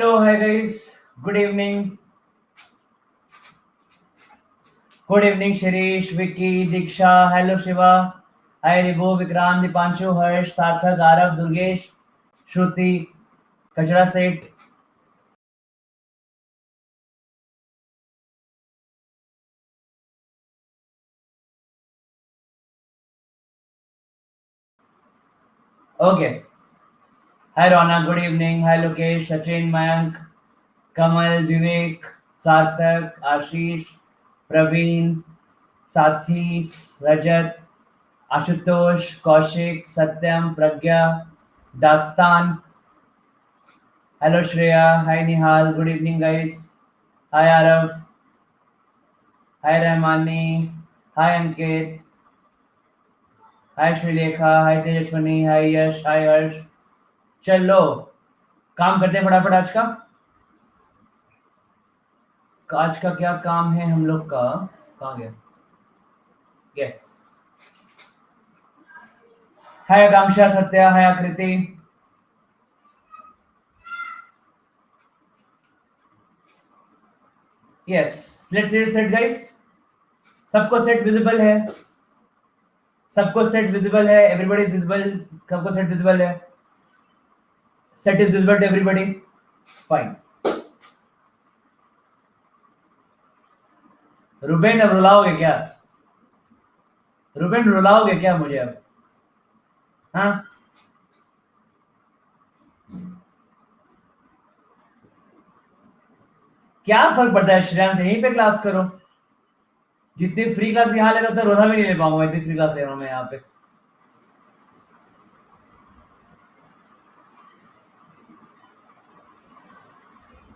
Hello, hi guys. Good evening. Good evening, Shirish, Vicky, Diksha. Hello, Shiva. Hi, Ribu, Vikrant, Dipanshu, Harsh, Sarthak, Arav, Durgesh, Shruti, Kachra Seth. Okay. Hi, Rona. Good evening. Hi, Lokesh, Sachin, Mayank, Kamal, Vivek, Sarthak, Ashish, Praveen, Sathis, Rajat, Ashutosh, Kaushik, Satyam, Pragya, Dastan. Hello Shreya, hi Nihal, good evening guys. Hi Arav, hi Rahmani, hi Ankit, hi Shrilekha, hi Tejaswani, hi Yash, hi Harsh. चलो काम करते हैं फटाफट आज का क्या काम है हम लोग का? कहाँ गया? Yes. Hi Akanksha, Satya, hi Akriti. Yes, let's set guys. सबको सेट विजिबल है? सबको सेट विजिबल है? Everybody is visible? सबको सेट विजिबल है? Set is visible to everybody? Fine. Ruben, अब रुलाओगे क्या? रुबेन, रुलाओगे क्या मुझे अब? हाँ. क्या फर्क पड़ता है श्रेयांश, यहीं पे क्लास करो. जितनी फ्री क्लास यहाँ ले रहा था रोजा भी नहीं ले पाऊंगा, इतनी फ्री क्लास ले रहा हूँ मैं यहाँ पे.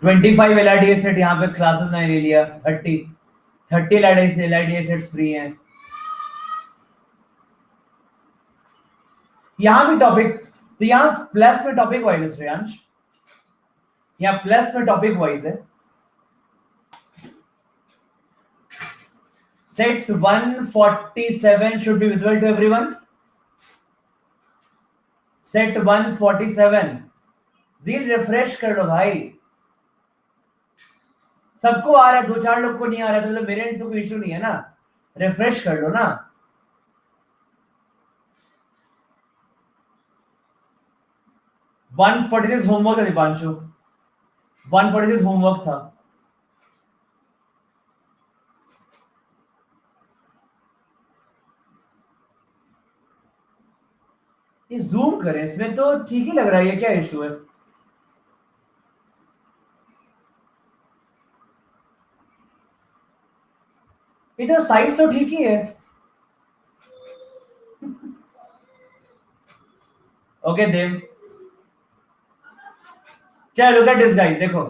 25 एल आई डी सेट यहाँ पे क्लासेस मैंने ले लिया. 30 L I D sets free हैं. यहाँ भी टॉपिक, तो यहाँ प्लस में टॉपिक वाइज है श्रेयांश. यहाँ प्लस में टॉपिक वाइज है. Set 147 should be visible to everyone. Set 147. Zeel refresh कर लो भाई. सबको आ रहा है, दो चार लोग को नहीं आ रहा है, तो मतलब मेरे एंड से कोई इशू नहीं है ना. रिफ्रेश कर लो ना. 146 होमवर्क था दीपांशु. 146 होमवर्क था. ये जूम करें इसमें तो ठीक ही लग रहा है, ये क्या इशू है? ये तो साइज तो ठीक ही है. ओके देव. चलो लुक एट दिस गाइस, देखो.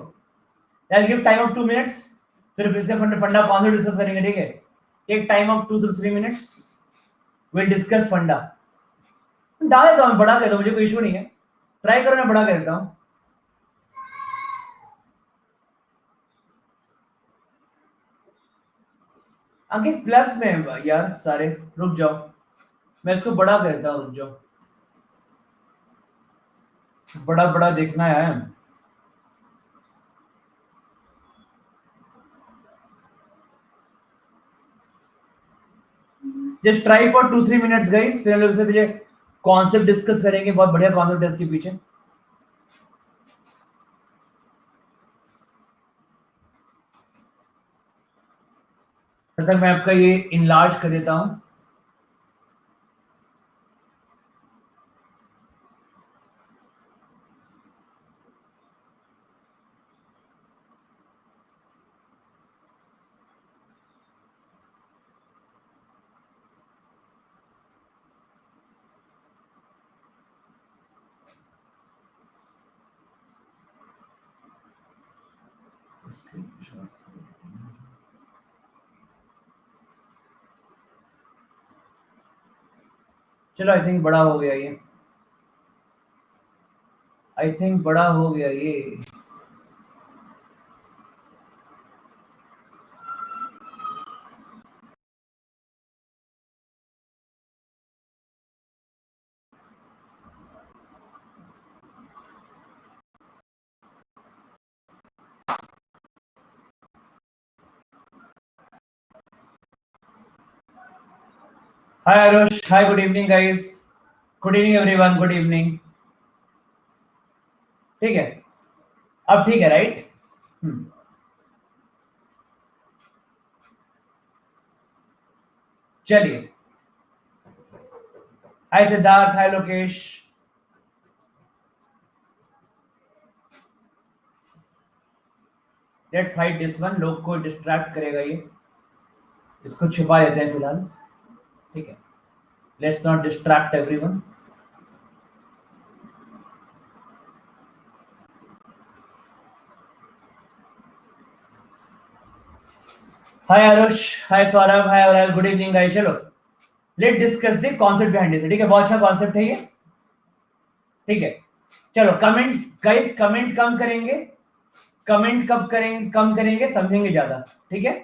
I give time of 2 minutes. फिर इसका फंडा 5 डिस्कस करेंगे, ठीक है? Take time of 2 to 3 minutes. Will discuss funda. डाल देता हूँ, बड़ा कर दो, मुझे कोई इशू नहीं है. ट्राई करो, मैं बड़ा कर देता हूँ. अंकित प्लस में है यार सारे. रुक जाओ, मैं इसको बड़ा कर देता हूँ, रुक जाओ. बड़ा बड़ा देखना है. Just try for 2-3 minutes guys, फिर हम लोग इससे पीछे कॉन्सेप्ट डिस्कस करेंगे. बहुत बढ़िया कॉन्सेप्ट है इसके पीछे. तब तक मैं आपका ये इनलार्ज कर देता हूँ. चलो, आई थिंक बड़ा हो गया ये. आई थिंक बड़ा हो गया ये. Hi Arush, hi, good evening guys. Good evening everyone, good evening. ठीक है, अब ठीक है राइट? चलिए, hi Siddharth, hi Lokesh. Let's hide this one, लोग को डिस्ट्रैक्ट करेगा ये. इसको छुपा देते हैं फिलहाल. ठीक है, लेट्स नॉट डिस्ट्रैक्ट एवरीवन. हाय आरुष, हाय सौरभ, हाय और गुड इवनिंग गाइस. चलो, let discuss the concept behind this. ठीक है, बहुत अच्छा कॉन्सेप्ट है ये. ठीक है, चलो कमेंट गाइस, कमेंट कम करेंगे. कमेंट कब करेंगे, कम करेंगे, समझेंगे ज्यादा. ठीक है,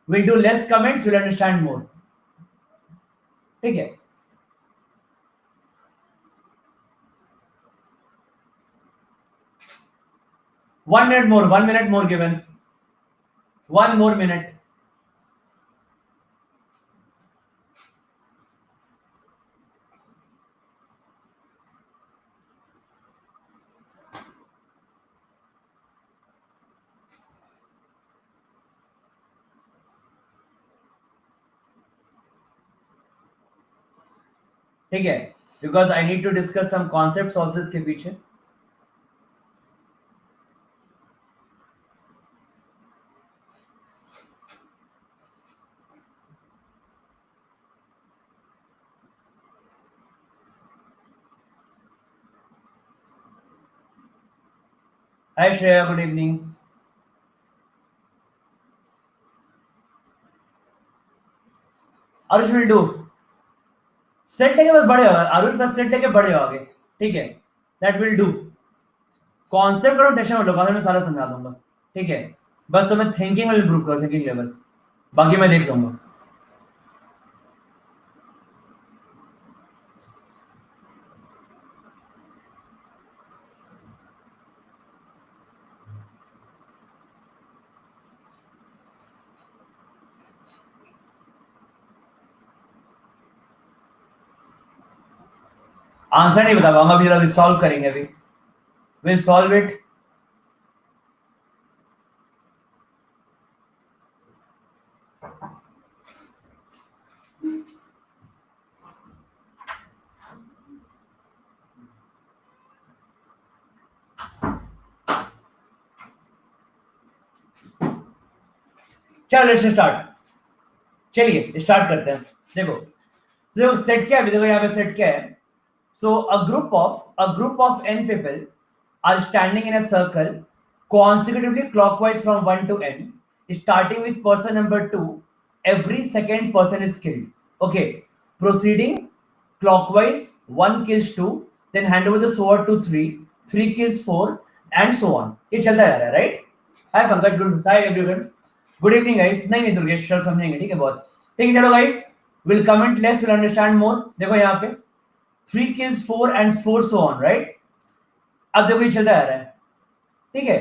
will do less comments, will understand more. ठीक है, 1 minute more, 1 minute more given. 1 more minute. ठीक है, because I need to discuss some concepts also इसके पीछे. Hi Shreya, good evening. Aarush will do. Set लेके बस बड़े हो आरुष, बस सेट लेके बड़े हो आगे. ठीक है, दैट विल डू. कॉन्सेप्ट करो, टेंशन मत लो, कॉन्सेप्ट में सारा समझा दूंगा. ठीक है, बस तुम्हें थिंकिंग में इंप्रूव करो, थिंकिंग लेवल. बाकी मैं देख लूंगा. आंसर नहीं बता पाऊंगा अभी, अभी सॉल्व करेंगे अभी. Will solve it. चलो लेट्स स्टार्ट. चलिए स्टार्ट करते हैं. देखो, देखो सेट क्या है, देखो यहाँ पे सेट क्या है. So a group of n people are standing in a circle consecutively clockwise from 1 to n, starting with person number 2. Every second person is killed. Okay, proceeding clockwise, 1 kills 2, then hand over the sword to 3, 3 kills 4, and so on. ये चलता जा रहा है right. Hi Pankaj, good, hi everyone, good evening guys. नहीं नहीं Durgesh, sir समझेंगे. ठीक है, बहुत ठीक है. चलो guys, will comment less, will understand more. देखो यहाँ पे 3 kills 4 and 4 so on, right? अब देखो ये चलता जा रहा है. ठीक है,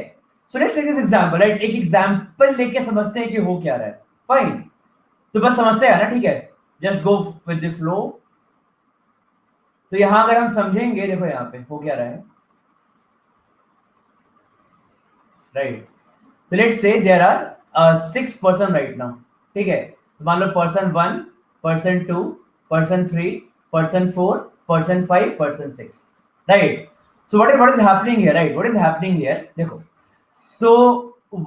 so let's take this example, right. एक एग्जांपल लेके समझते हैं कि हो क्या रहा है. फाइन, तो बस समझते हैं ना. ठीक है, just go with the flow. तो यहां अगर हम समझेंगे, देखो यहाँ पे हो क्या रहा है, right. so let's say there are 6 person right now. ठीक है, तो मान लो person 1, person 2, person 3, person 4, person 5, person 6, right. so what is happening here, right? What is happening here, देखो. तो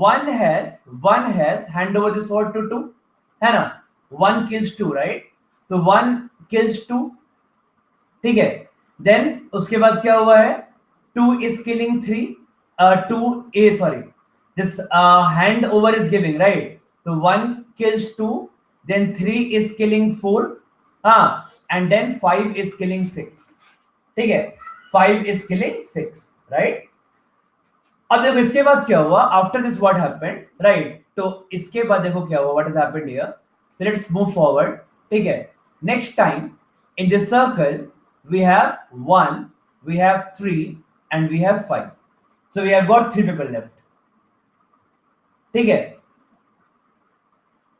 one has hand over the sword to 2, है ना. 1 kills 2, right? तो 1 kills 2. ठीक है, देन उसके बाद क्या हुआ है, 2 is killing 3. 2 a sorry, this hand over is giving, right? so 1 kills 2, then 3 is killing 4, and then 5 is killing 6. ठीक है, 5 is killing 6, right? अब देखो इसके बाद क्या हुआ, after this what happened, right. तो इसके बाद देखो क्या हुआ, what has happened here. so let's move forward. ठीक है, next time in this circle we have 1, we have 3, and we have 5. so we have got 3 people left. ठीक है,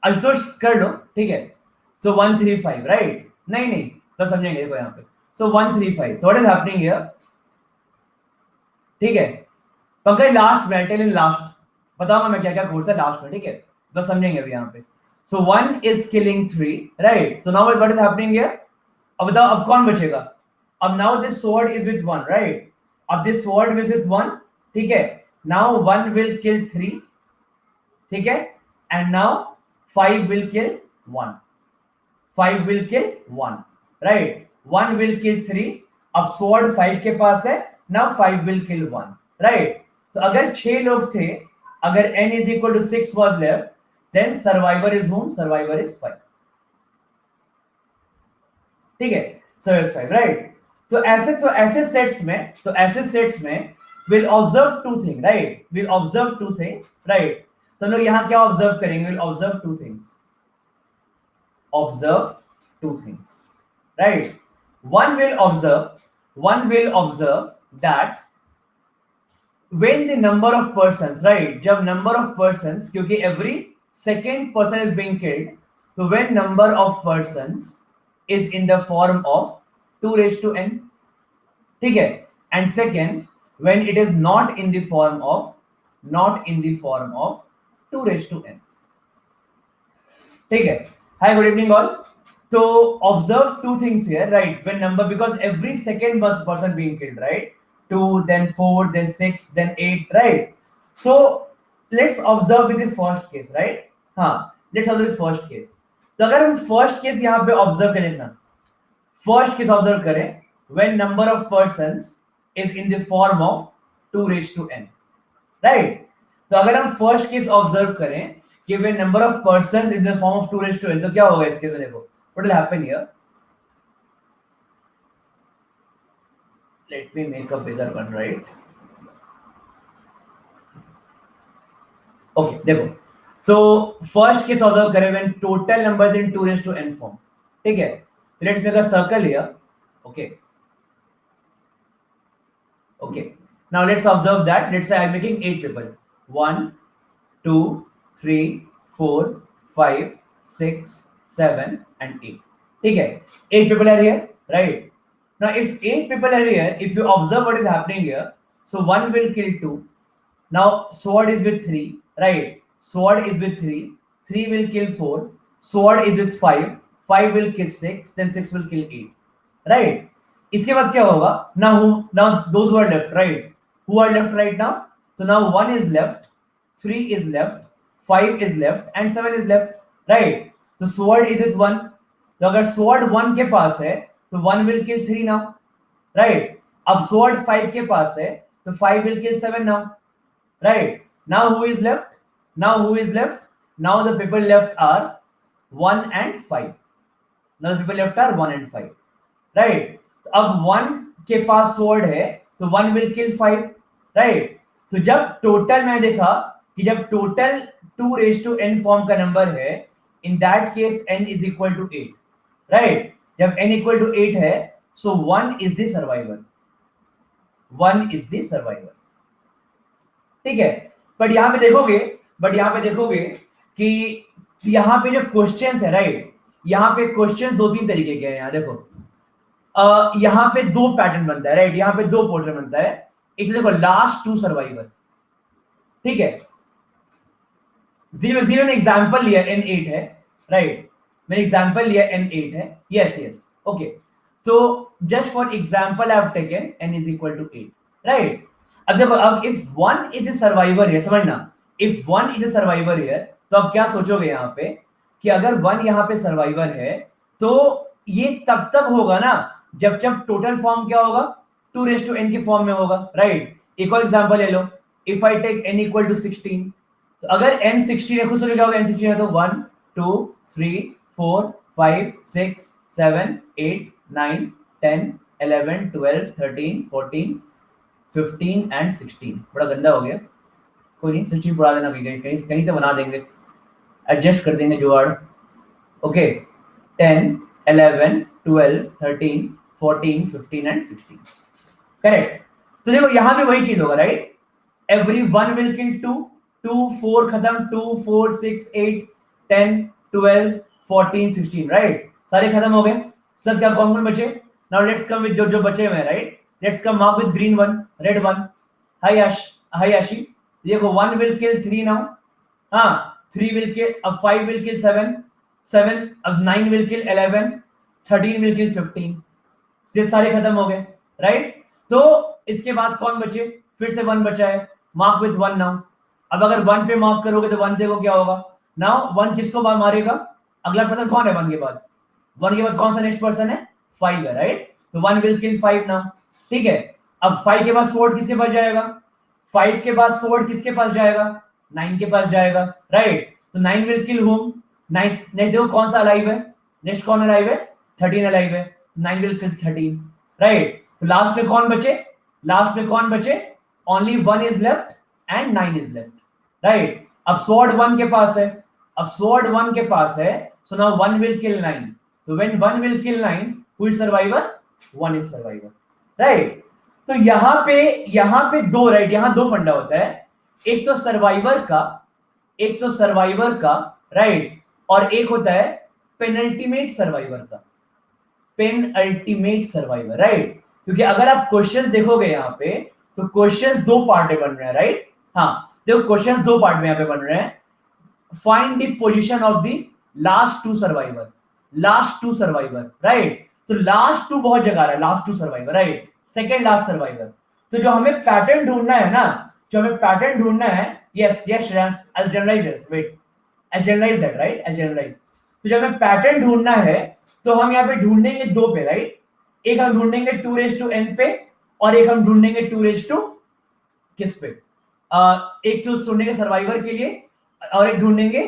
आशुतोष कर लो. ठीक है, so 1 3 5, राइट. नहीं तो समझेंगे, देखो यहाँ पे सो 135, व्हाट इज हैपनिंग हियर, ठीक है पंकज लास्ट में टेल इन लास्ट बताऊंगा मैं क्या क्या कोर्स है लास्ट में, ठीक है तो समझेंगे अभी यहाँ पे। सो 1 is killing 3, right, so now what is happening here, अब बताओ अब कौन बचेगा, अब now this sword is with 1, right, अब दिस स्वॉर्ड इज विथ 1, ठीक है, नाउ 1 विल किल 3, ठीक है, and now 5 will kill 1, 5 will kill 1, right, 1 will kill 3, अब sword 5 के पास है, now 5 will kill 1, right, तो अगर 6 लोग थे, अगर n is equal to 6 was left, then survivor is whom, survivor is 5, ठीक है, so it's 5, right, तो ऐसे सेट्स में we'll observe two things, right, we'll observe two things, right, तो हम लोग यहाँ क्या observe करेंगे, we'll observe two things, observe two things, right, one will observe that when the number of persons, right, जब number of persons, क्योंकि every second person is being killed, so when number of persons is in the form of 2 raised to n, ठीक है, and second when it is not in the form of 2 raised to n, ठीक है, hi good evening all, so observe two things here, right, when number, because every second person being killed, right, 2 then 4 then 6 then 8, right, so let's observe with the first case, right, हाँ let's observe the first case, तो अगर हम first case यहाँ पे observe करें ना, first case observe करें when number of persons is in the form of 2 raised to n, right, तो अगर हम फर्स्ट केस ऑब्जर्व करें कि when number of persons in the form of 2 raised to n, तो क्या होगा इसके में, देखो what will happen here, let me make a bigger one, right, okay देखो, so first case ऑब्जर्व करें when total numbers in 2 raised to n form, ठीक है, let's make a circle here, okay, okay, now let's observe that, let's say I'm making 8 people, 1 2 3 4 5 6 7 and 8, ठीक है, 8 people are here, right, now if 8 people are here, if you observe what is happening here, so 1 will kill 2, now sword is with 3, right, sword is with 3, 3 will kill 4, sword is with 5, 5 will kill 6, then 6 will kill 8, right, इसके बाद क्या होगा, now those who are left, right, who are left right now, so now 1 is left, 3 is left, 5 is left and 7 is left, right, तो sword is with 1, तो अगर sword 1 के पास है तो 1 will kill 3 now, right, अब sword 5 के पास है तो 5 will kill 7 now, right, now who is left, now the people left are 1 and 5, now the people left are 1 and 5, right, तो अब 1 के पास sword है तो 1 will kill 5, right, तो जब टोटल मैं देखा कि जब total 2 raised to n form का नंबर है, in that case n is equal to 8, right, जब n equal to 8 है, so 1 is the survivor, ठीक है, बट यहाँ पे देखोगे कि यहाँ पे जो क्वेश्चंस है, राइट, यहाँ पे क्वेश्चन दो तीन तरीके के हैं, यहाँ देखो यहाँ पे दो पैटर्न बनता है, राइट, यहाँ पे दो पोर्ट्रेट बनता है, एक देखो लास्ट टू सर्वाइवर, ठीक है, जीरो ने एग्जांपल लिया n8 है, राइट, मैंने एग्जांपल लिया n8 है, यस ओके, तो just for example I have taken n is equal to 8, right, अब इफ 1 इज अ सर्वाइवर है, समझना, इफ 1 इज अ सर्वाइवर है, तो अब क्या सोचोगे यहाँ पे कि अगर 1 यहाँ पे सर्वाइवर है तो ये तब होगा ना जब टोटल फॉर्म क्या होगा, 2 raised to n के फॉर्म में होगा, राइट, एक और एग्जांपल ले लो, if I take n equal to 16, तो अगर n 16 है, खुद सोचो क्या होगा, n 16 है तो 1 2 3 4 5 6 7 8 9 10 11 12 13 14 15 एंड 16, बड़ा गंदा हो गया, कोई नहीं, 16 बढ़ा देना, कहीं से बना देंगे, एडजस्ट कर देंगे जुगाड़, ओके, 10 11 12 13 14 15 एंड 16, करेक्ट, तो देखो यहां पे वही चीज होगा, राइट, एवरी 1 विल किल 2 2 4 खत्म, 2 4 6 8 10 12 14 16, राइट, सारे खत्म हो गए, सर क्या कौन बचे? नाउ लेट्स कम विद जो बचे हुए, right? Let's come mark with green one, red one. Hi Aashi, देखो 1 विल किल 3 नाउ. हाँ, 3 विल किल, अब 5 विल किल 7, 7 अब 9 विल किल 11, 13 विल किल 15. ये सारे खत्म हो गए, राइट? तो इसके बाद कौन बचे? फिर से 1 बचा है, मार्क विथ 1 नाउ. अब अगर 1 पे मार्क करोगे तो 1 देखो क्या होगा. नाउ 1 किसको मारेगा? अगला पर्सन कौन है 1 के बाद? 1 के बाद कौन सा नेक्स्ट पर्सन है? 5 है, राइट? तो 1 विल किल 5 नाउ. ठीक है, अब 5 के बाद स्वॉर्ड किसके पास जाएगा? 5 के बाद स्वॉर्ड किसके पास जाएगा? 9 के पास जाएगा, राइट? तो 9 विल किल होम. 9 नेक्स्ट देखो कौन सा अलाइव है? नेक्स्ट कौन अलाइव है? 13 अलाइव है. 9 विल किल 13, राइट? तो लास्ट में कौन बचे? लास्ट में कौन बचे? Only 1 is left and 9 is left, right? अब स्वॉर्ड 1 के पास है, अब स्वॉर्ड 1 के पास है, so now 1 will kill 9. so when 1 will kill 9, who is survivor? 1 is survivor, right? तो यहां पे दो, राइट? यहां दो फंडा होता है, एक तो सर्वाइवर का, एक तो सर्वाइवर का, राइट? और एक होता है पेनल्टीमेट सर्वाइवर का. Penultimate survivor, right? क्योंकि अगर आप क्वेश्चंस देखोगे यहाँ पे, तो क्वेश्चंस दो पार्ट में बन रहे हैं, राइट? हाँ, देखो क्वेश्चंस दो पार्ट में यहाँ पे बन रहे हैं. Find the position of the last two survivor, last two survivor, right? तो लास्ट टू बहुत जगह आ रहा है, last two survivor, right? Second last survivor. तो जो हमें पैटर्न ढूंढना है ना, जो हमें पैटर्न ढूंढना है, yes yes I'll generalize it, wait, I'll generalize that, right? I'll generalize. तो जब हमें पैटर्न ढूंढना है तो हम यहाँ पे ढूंढेंगे दो पे, राइट? एक हम ढूंढेंगे 2n पे, और एक हम ढूंढेंगे 2 किस पे? एक तो ढूंढेंगे सर्वाइवर के लिए, और एक ढूंढेंगे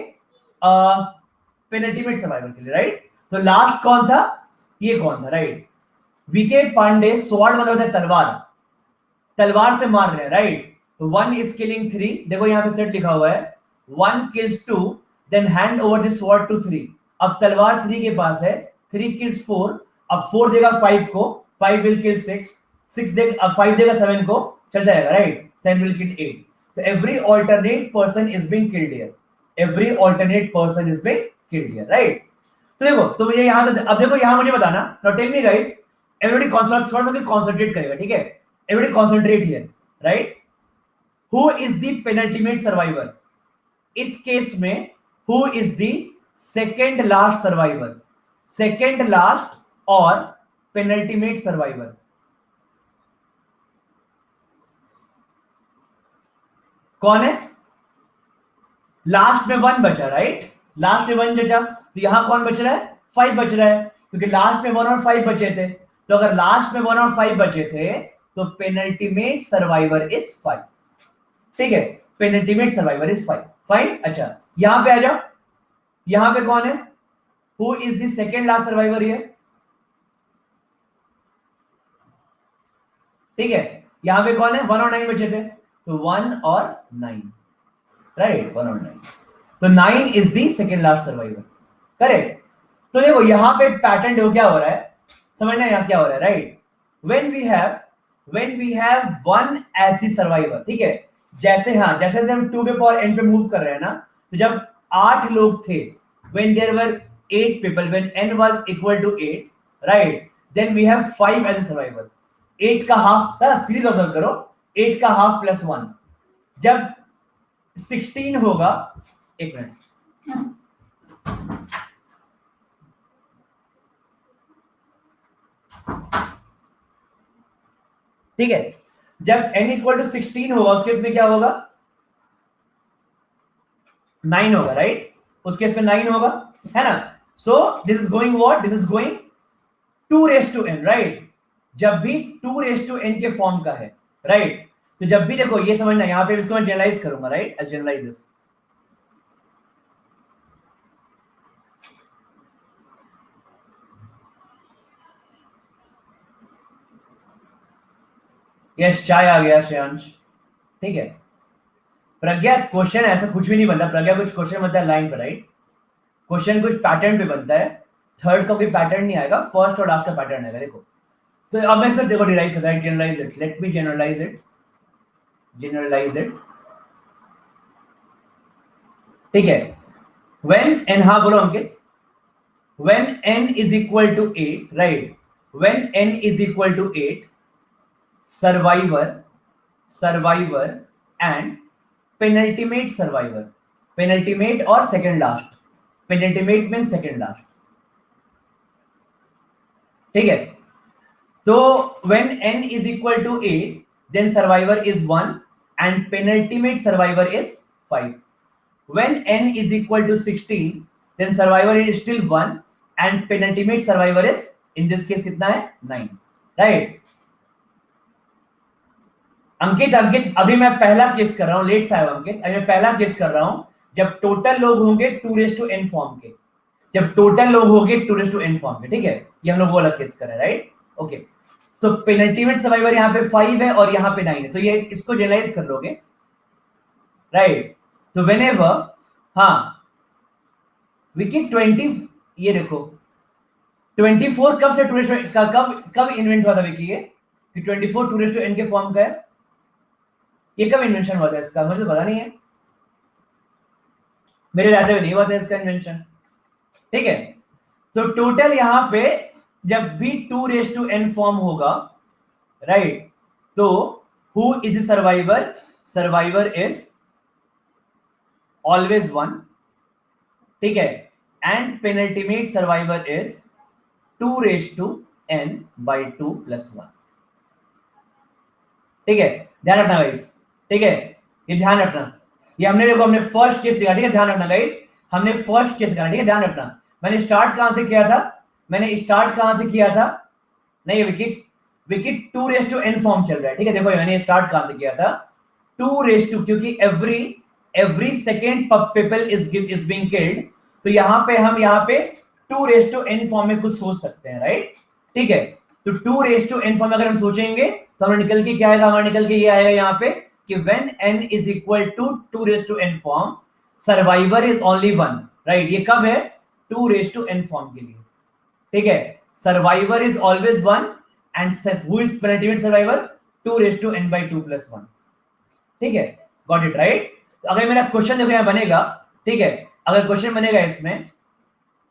पेनल्टीमेट सर्वाइवर के लिए, राइट? तो लास्ट कौन था? ये कौन था, राइट? वीके पांडे. स्वॉर्ड मतलब होता है तलवार, तलवार से मार रहे हैं, राइट? तो 1 is killing 3, देखो यहाँ पे सेट लिखा हुआ है, 1 kills 2, then hand over the sword to 3. अब तलवार 3 के पास है, 3 kills 4, अब 4 देगा 5 को, 5 will kill 6, 6 देगा, अब 5 देगा 7 को, चल जाएगा, right? 7 will kill 8. So every alternate person is being killed here. Every alternate person is being killed here, right? तो देखो, तो मुझे यहां से, अब देखो यहां मुझे बताना. Now tell me guys, everybody concentrate करेगा, ठीक है? Everybody concentrate here, right? Who is the penultimate survivor? इस केस में who is the second last survivor? Second last और penultimate survivor. कौन है? लास्ट में 1 बचा, राइट? लास्ट में 1 बचा, तो यहां कौन बच रहा है? 5 बच रहा है, क्योंकि लास्ट में 1 और 5 बचे थे. तो अगर लास्ट में 1 और 5 बचे थे, तो पेनल्टीमेट सर्वाइवर इज 5. ठीक है, पेनल्टीमेट सर्वाइवर इज 5. फाइन. अच्छा, यहां पे आ जाओ. यहां पे कौन है? Who is the second last survivor here? ठीक है, यहां पे कौन है? 1 और 9 बचे थे, तो 1 और 9, राइट? 1 और 9, तो 9 is the second last survivor, correct? तो देखो यहां पे पैटर्न देखो क्या हो रहा है, समझना यहां क्या हो रहा है, right? when we have 1 as the survivor, ठीक है? जैसे हाँ, जैसे हम 2 के पावर n पे मूव कर रहे हैं ना, तो जब 8 लोग थे, when there were 8 people, when n was equal to 8, right? then we have 5 as a survivor. 8 का हाफ, सर सीरीज ऑब्जर्व करो, 8 का हाफ प्लस 1, जब 16 होगा, एक मिनट, ठीक है? जब n इक्वल टू 16 होगा, उस केस में क्या होगा? 9 होगा, राइट? उस केस में 9 होगा, है ना? So this is going what? This is going 2n, right? जब भी 2n के फॉर्म का है, राइट? तो जब भी देखो, ये समझना, यहां पे इसको मैं जनरलाइज करूंगा, right? I generalise this. Yes, चाय आ गया श्रेयांश, ठीक है? प्रज्ञा, क्वेश्चन ऐसा कुछ भी नहीं बनता प्रज्ञा, कुछ क्वेश्चन बनता है लाइन पर, राइट? क्वेश्चन कुछ पैटर्न पे बनता है, थर्ड का कोई पैटर्न नहीं आएगा, फर्स्ट और लास्ट का पैटर्न आएगा. देखो, तो अब मैं इसको देखो डिराइव करता हूं, generalise it. Let me generalise it, generalise it, ठीक है? व्हेन एंड, हाँ बोलो अंकित. when n is equal to 8, right? When n is equal to 8, survivor and penultimate survivor, penultimate or second last, penultimate means second last, ठीक है? तो when n is equal to 8, then survivor is 1 and penultimate survivor is 5. When n is equal to 16, then survivor is still 1 and penultimate survivor is in this case कितना है 9, right? अंकित अभी मैं पहला case कर रहा हूं, लेट्स आयो अंकित, अभी मैं पहला केस कर रहा हूं जब टोटल लोग होंगे 2n फॉर्म के, जब टोटल लोग होंगे 2n फॉर्म के, ठीक है? ये हम लोग वो अलग केस कर रहे हैं, राइट? ओके, तो पेनल्टीमेट सर्वाइवर यहाँ पे 5 है और यहाँ पे 9 है, तो ये इसको जनरलाइज कर लोगे, राइट? तो व्हेनेवर, हाँ, विकी 20, ये देखो 24 कब से कब इन्वेंट हुआ था विकी, ये कि 24 2n के फॉर्म का है? ये कब इन्वेंशन हुआ था इसका? मुझे पता नहीं है, मेरे रहते हुए नहीं हुआ था इसका इन्वेंशन, ठीक है? तो टोटल यहां पे जब भी 2n फॉर्म होगा, राइट, तो who is survivor? Survivor is always 1, ठीक है? And penultimate survivor is 2n by 2 + 1, ठीक है? ध्यान रखना गाइस, ठीक है? ये ध्यान रखना, ये हमने फर्स्ट केस देखा, ठीक है? ध्यान रखना गाइस, हमने फर्स्ट केस देखा, ठीक है? ध्यान रखना, मैंने स्टार्ट कहां से किया था? नहीं विकी 2n फॉर्म चल रहा है, ठीक है? देखो मैंने स्टार्ट कहां से किया था? 2, क्योंकि every second people is being killed, तो यहाँ पे 2n फॉर्म में कुछ सोच सकते हैं, राइट? ठीक है, तो 2n फॉर्म अगर हम सोचेंगे तो हमें निकल के क्या आएगा? हमारा निकल के ये आएगा यहाँ पे कि when n is equal to 2n form, survivor is only 1, right? ये कब है? 2n फॉर्म के लिए, ठीक है? Survivor is always 1 and who is penultimate survivor? 2n by 2 + 1, ठीक है? Got it, right? तो अगर मेरा क्वेश्चन देखो यहाँ बनेगा, ठीक है? अगर क्वेश्चन बनेगा इसमें,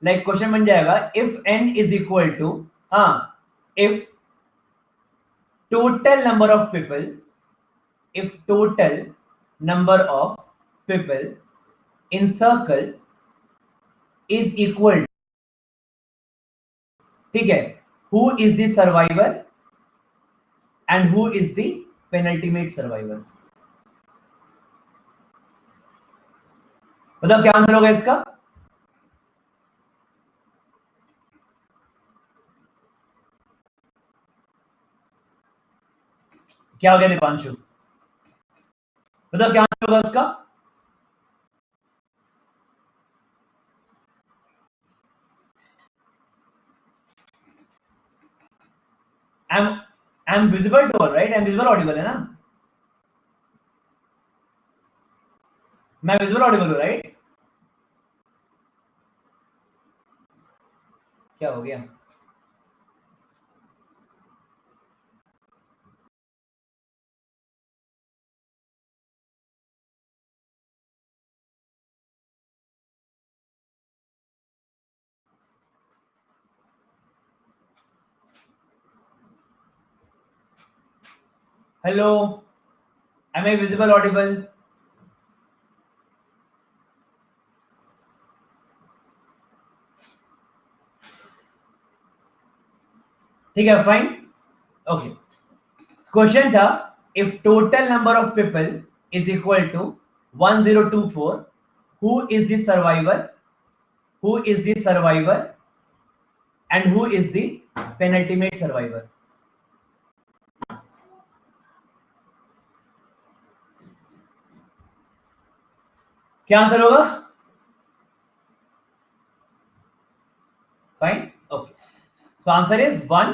लाइक क्वेश्चन बन जाएगा if n is equal to, if total number of people in circle is equal, ठीक है? who is the survivor and who is the penultimate survivor? मतलब क्या आंसर होगा इसका? क्या हो गया दीपांशु? मतलब क्या आंसर होगा उसका? I'm visible to all, right? I'm visible audible है ना? मैं visible audible हूँ, राइट? क्या हो गया? Hello, am I visible audible? ठीक है, फाइन, ओके। क्वेश्चन था if total number of people is equal to 1024, who is the survivor and who is the penultimate survivor? क्या आंसर होगा? Fine, okay, so answer is 1,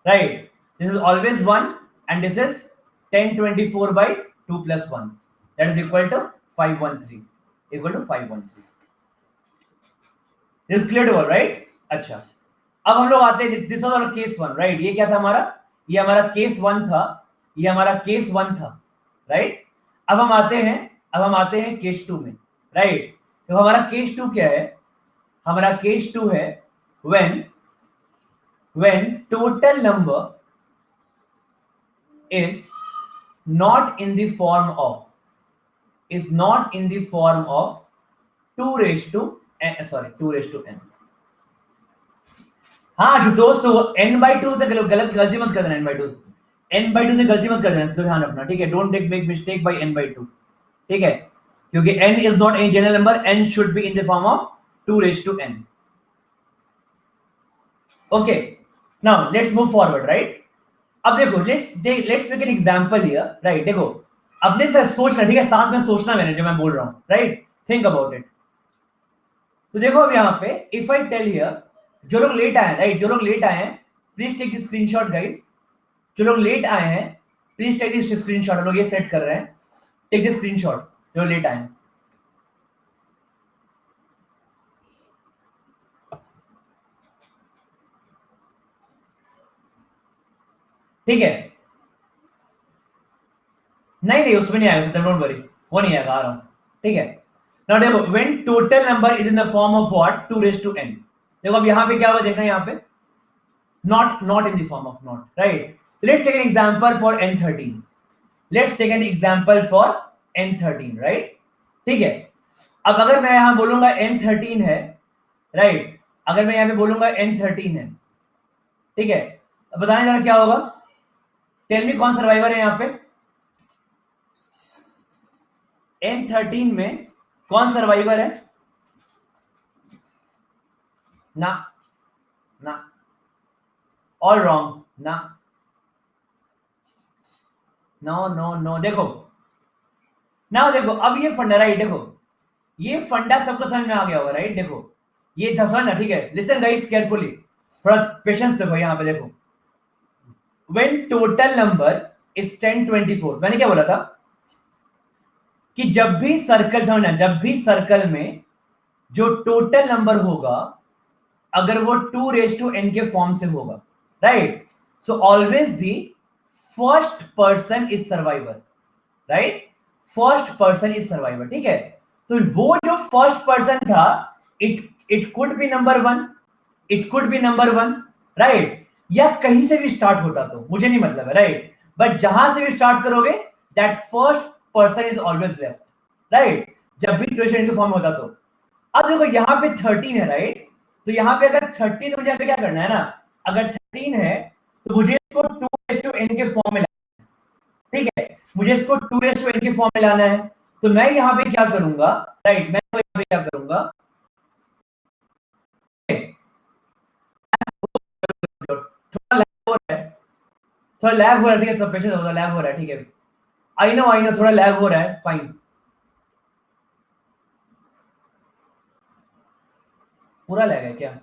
right? This is always 1 and this is 1024 by 2 + 1, that is equal to 513, this is clear to all, right? अच्छा, अब हम लोग आते हैं this was our case 1, right? ये क्या था हमारा? ये हमारा केस 1 था, राइट? अब हम आते हैं केस 2 में, राइट? तो हमारा केस 2 क्या है? हमारा केस 2 है when total number is not in the form of 2 raised to n. हाँ दोस्तों n/2 से गलती मत कर देना, n/2 से गलती मत कर देना, इसको ध्यान रखना, ठीक है। Don't make mistake by n/2, ठीक है, क्योंकि n is not a general number, n should be in the form of 2 raised to n. Okay, now let's move forward, right. अब देखो let's make an example here, right. देखो अपने से सोचना, ठीक है, साथ में सोचना मैंने जो मैं बोल रहा हूं, राइट, थिंक अबाउट इट। तो देखो अब यहाँ पे इफ आई टेल हियर, जो लोग लेट आए हैं, राइट, जो लोग लेट आए हैं please take this screenshot guys. जो लोग लेट आए हैं प्लीज टेक दिस स्क्रीनशॉट। लोग ये सेट कर रहे हैं, टेक दिस स्क्रीनशॉट जो लेट आए हैं। ठीक है, नहीं उसमें नहीं आएगा, डोंट वरी, वो नहीं आएगा, आ रहा हूं, ठीक है। नाउ देखो when total number is in the form of what 2 raised to n। देखो अब यहां पे क्या हुआ देखना, यहां पे not in the form of not, right। Let's take an example for n13, right। ठीक है, अब अगर मैं यहां बोलूंगा n13 है, राइट, अगर मैं यहां पे बोलूंगा n13 है, ठीक है, अब बताने जरा क्या होगा, टेल मी कौन सर्वाइवर है यहां पे n13 में, कौन सर्वाइवर है? ना ना, ऑल रॉन्ग, ना, नो। देखो अब ये फंडा, राइट, देखो ये फंडा सबको समझ में आ गया होगा, राइट। देखो ये समझना, ठीक है, लिसन गाइस केयरफुली, थोड़ा पेशेंस देखो यहां पे। देखो व्हेन टोटल नंबर इज 1024, मैंने क्या बोला था कि जब भी सर्कल, समझना, जब भी सर्कल में जो टोटल नंबर होगा अगर वो 2 raised to n के फॉर्म से होगा, right, so always the first person is survivor, right, first person is survivor, ठीक है। तो वो जो फर्स्ट पर्सन था, it could be number 1, it could be number 1, right, या कहीं से भी स्टार्ट होता तो मुझे नहीं मतलब है, राइट, बट जहां से भी स्टार्ट करोगे that first person is always left, right, जब भी इक्वेशन के फॉर्म में होता तो। अब देखो यहाँ पे 13 है, राइट, तो यहाँ पे अगर 13, तो मुझे यहाँ पे क्या करना है ना, अगर 13 है तो मुझे इसको 2 raised to n के फॉर्म में लाना है, ठीक है, मुझे इसको 2 raised to n के फॉर्म में लाना है। तो मैं यहाँ पे क्या करूंगा, राइट, मैं यहाँ पे क्या करूंगा, थोड़ा लैग हो रहा है, थोड़ा लैग हो रहा है, ठीक है, थोड़ा पेशेंस होगा, लैग हो रहा है, ठीक है, आई नो थोड़ा लैग हो रहा है, फाइन। पूरा लैग है क्या?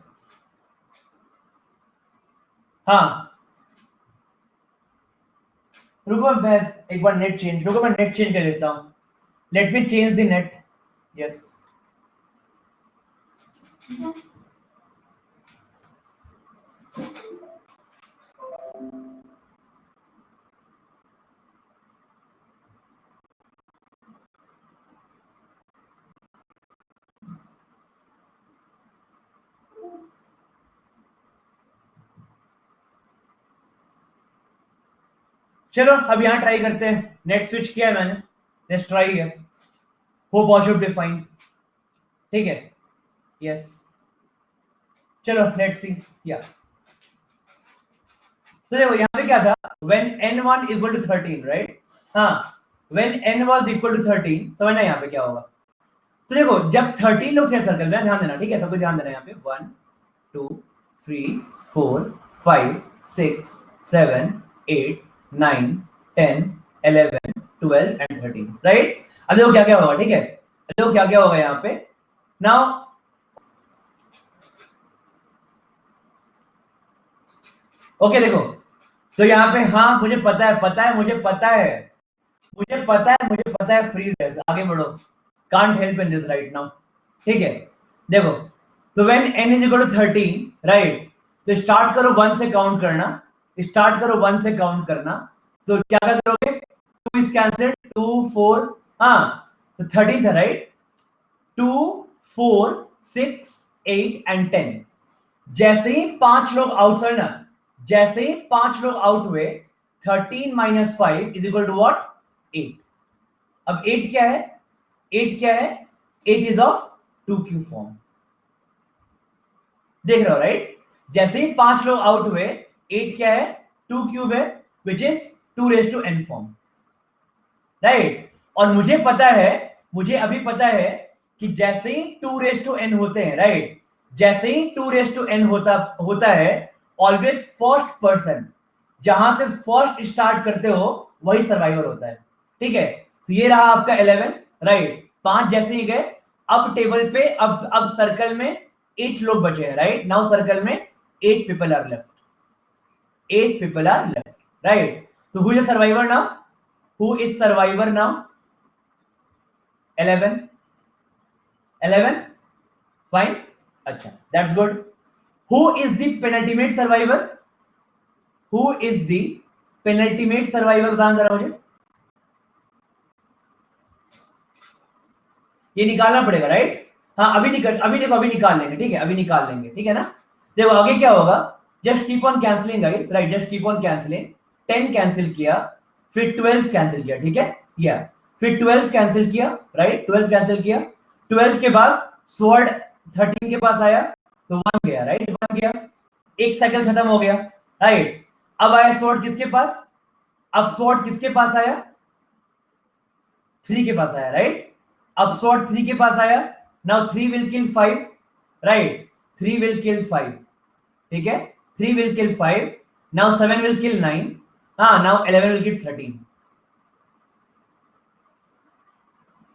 हाँ रुको, मैं एक बार नेट चेंज, रुको मैं नेट चेंज कर देता हूँ, let me change the net, yes. चलो अब यहां ट्राई करते हैं, नेट स्विच किया है मैंने, लेट्स ट्राई है, hope all should be fine, ठीक है, यस, चलो लेट्स सी, या तो देखो यहां पे क्या था, when n1 equal to 13, right, हाँ, when n was equal to 13, समझना यहां पे क्या होगा। तो देखो जब 13 लोग थे सर्कल में, ध्यान देना, ठीक है, सबको ध्यान देना, यहां पे 1 2 3 4 5 6 7 8 9 10 11 12 एंड 13, राइट। अब देखो क्या क्या होगा, ठीक है, देखो क्या क्या होगा यहाँ पे नाउ। ओके देखो, तो यहाँ पे, हाँ मुझे पता है फ्रीज है, आगे बढ़ो, can't help in this right now, ठीक है। देखो तो when n is equal to 13, right, तो स्टार्ट करो 1 से काउंट करना, तो क्या क्या करोगे, 2 इज कैंसिल्ड, 2 4, हाँ, तो 13 था, राइट, 2 4 6 8 एंड 10, जैसे ही 5 लोग आउट हुए ना, जैसे ही 5 लोग आउट हुए, 13 minus 5 is equal to what? 8। अब 8 क्या है? 8 क्या है? 8 इज ऑफ 2 क्यूब फॉर्म। देख रहे हो राइट? जैसे ही 5 लोग आउट हुए, 8 क्या है? 2 क्यूब है, which is 2n form, right? और मुझे पता है, मुझे अभी पता है कि जैसे ही 2n होते हैं, राइट, जैसे ही 2n होता है, ऑलवेज फर्स्ट पर्सन, जहां से फर्स्ट स्टार्ट करते हो वही सर्वाइवर होता है। ठीक है, तो ये रहा आपका 11, राइट? 5 जैसे ही गए, अब टेबल पे अब सर्कल में 8 लोग बचे हैं, राइट? नाउ सर्कल में 8 people are left, 8 people are left, right? तो who is survivor now? Who is survivor now? 11, 11, fine, अच्छा, that's good. Who is the penultimate survivor? Who is the penultimate survivor? बताना जरा मुझे। ये निकालना पड़ेगा, right? हाँ, अभी देखो, अभी निकाल लेंगे, ठीक है, अभी निकाल लेंगे, ठीक है ना? देखो आगे क्या होगा, just keep on cancelling guys, right? Just keep on cancelling. 10 cancel किया, फिर 12 कैंसिल किया, ठीक है, या फिर 12 कैंसिल किया, राइट? 12 कैंसिल किया, 12 के बाद स्वॉर्ड 13 के पास आया, तो 1 गया, राइट? 1 गया, एक साइकिल खत्म हो गया, राइट? अब आया स्वॉर्ड किसके पास? अब स्वॉर्ड किसके पास आया? 3 के पास आया, राइट? अब स्वॉर्ड 3 के पास आया, now 3 will kill 5, right? 3 will kill 5, ठीक है, 3 will kill 5, now 7 will kill 9, हाँ, नाउ 11 विल किल 13,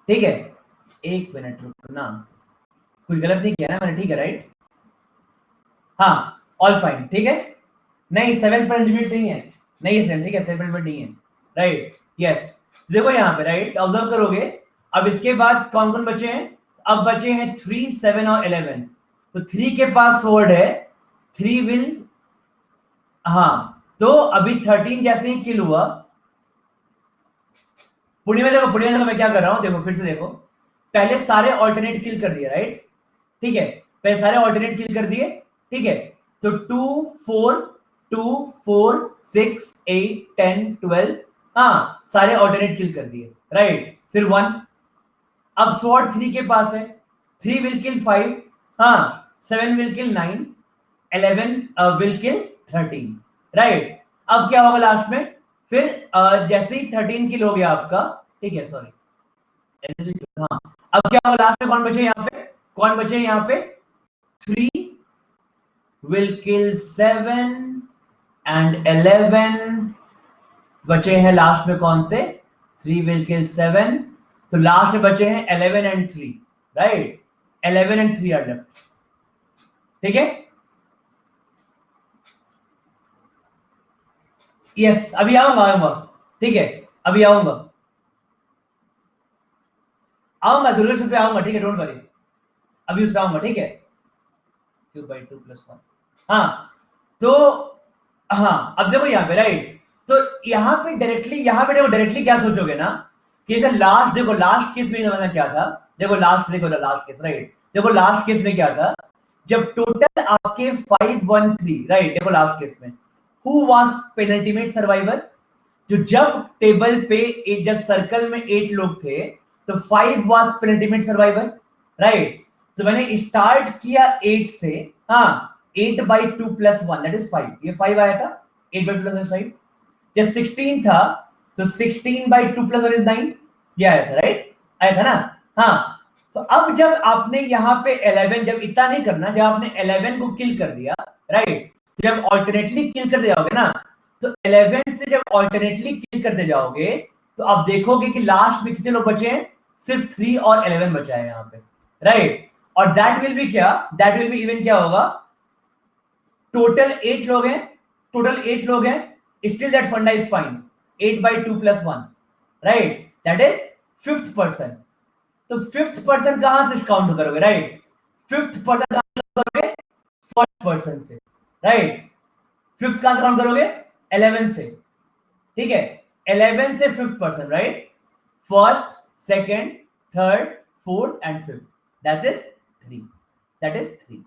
ठीक है? एक मिनट रुकना, कुछ गलत नहीं किया ना मैंने, ठीक है, राइट? हाँ, ऑल फाइन, ठीक है। नहीं, 7 पर लिमिट नहीं है, नहीं है 7, ठीक है, 7 पर नहीं है, राइट? यस, देखो यहाँ पे, राइट, ऑब्जर्व करोगे, अब इसके बाद कौन कौन बचे हैं? अब बचे हैं 3, 7 और 11। तो 3 के पास स्वॉर्ड है, 3 विल, हाँ, तो अभी 13 जैसे ही किल हुआ, पुणे में देखो, पुणे में देखो मैं क्या कर रहा हूं, देखो फिर से देखो, पहले सारे ऑल्टरनेट किल कर दिए, राइट? ठीक है, पहले सारे ऑल्टरनेट किल कर दिए, ठीक है? तो 2 4 2 4 6 8 10 12, हाँ, सारे ऑल्टरनेट किल कर दिए, राइट? फिर 1, अब स्वॉर्ड 3 के पास है, 3 विल किल 5, हाँ, 7 will kill 9, 11 will kill 13, right? अब क्या होगा लास्ट में? फिर जैसे ही 13 किल हो गया आपका, ठीक है, सॉरी, हाँ, अब क्या होगा लास्ट में? कौन बचे यहाँ पे? कौन बचे यहाँ पे? 3 will kill 7 and 11 बचे हैं लास्ट में कौन से? 3 will kill 7, तो लास्ट में बचे हैं 11 and 3, right? 11 and 3 are left, ठीक है? यस, अभी आऊंगा, ठीक है, अभी आऊंगा दुर्गेश पे आऊंगा, ठीक है, डोंट वरी, अभी उस पे आऊंगा, ठीक है? क्यूब बाई 2 + 1, हाँ, तो हाँ, अब देखो यहाँ पे, राइट, तो यहाँ पे देखो डायरेक्टली क्या सोचोगे ना, कि जैसे लास्ट, देखो लास्ट केस में जमाना क्या था, देखो लास्ट केस, राइट? देखो लास्ट केस में क्या था, जब टोटल आपके 513, राइट? देखो लास्ट केस में हु वाज पेनल्टीमेट सर्वाइवर? जो जब टेबल पे जब सर्कल में 8 लोग थे, तो 5 वाज पेनल्टीमेट सर्वाइवर, राइट? तो मैंने स्टार्ट किया 8 से, हाँ, 8/2 + 1 दैट इज 5, ये 5 आया था, 8/2 + 5। जब 16 था, तो 16/2 + 1 इज 9, ये आया था, राइट? आया था ना? हाँ, तो अब जब आपने यहाँ पे 11, जब इतना नहीं करना, जब आपने 11 को किल कर दिया, राइट, तो जब ऑल्टरनेटली किल करते जाओगे ना, तो 11 से जब ऑल्टरनेटली किल करते जाओगे, तो आप देखोगे कि लास्ट में कितने लोग बचे हैं? सिर्फ 3 और 11 बचा है यहाँ पे, राइट? और दैट विल बी क्या? दैट विल बी इवन क्या होगा? टोटल 8 लोग हैं, टोटल 8 लोग हैं, स्टिल दैट फंडा is fine, 8/2 + 1, right? That is 5th person. तो 5th पर्सन कहां से काउंट करोगे, राइट? 5th पर्सन कहां से काउंट करोगे? फर्स्ट पर्सन से, राइट? 5th कहां से काउंट करोगे? 11 से, ठीक है, 11 से 5th person, right? First, second, third, fourth and fifth, that is 3, that is 3,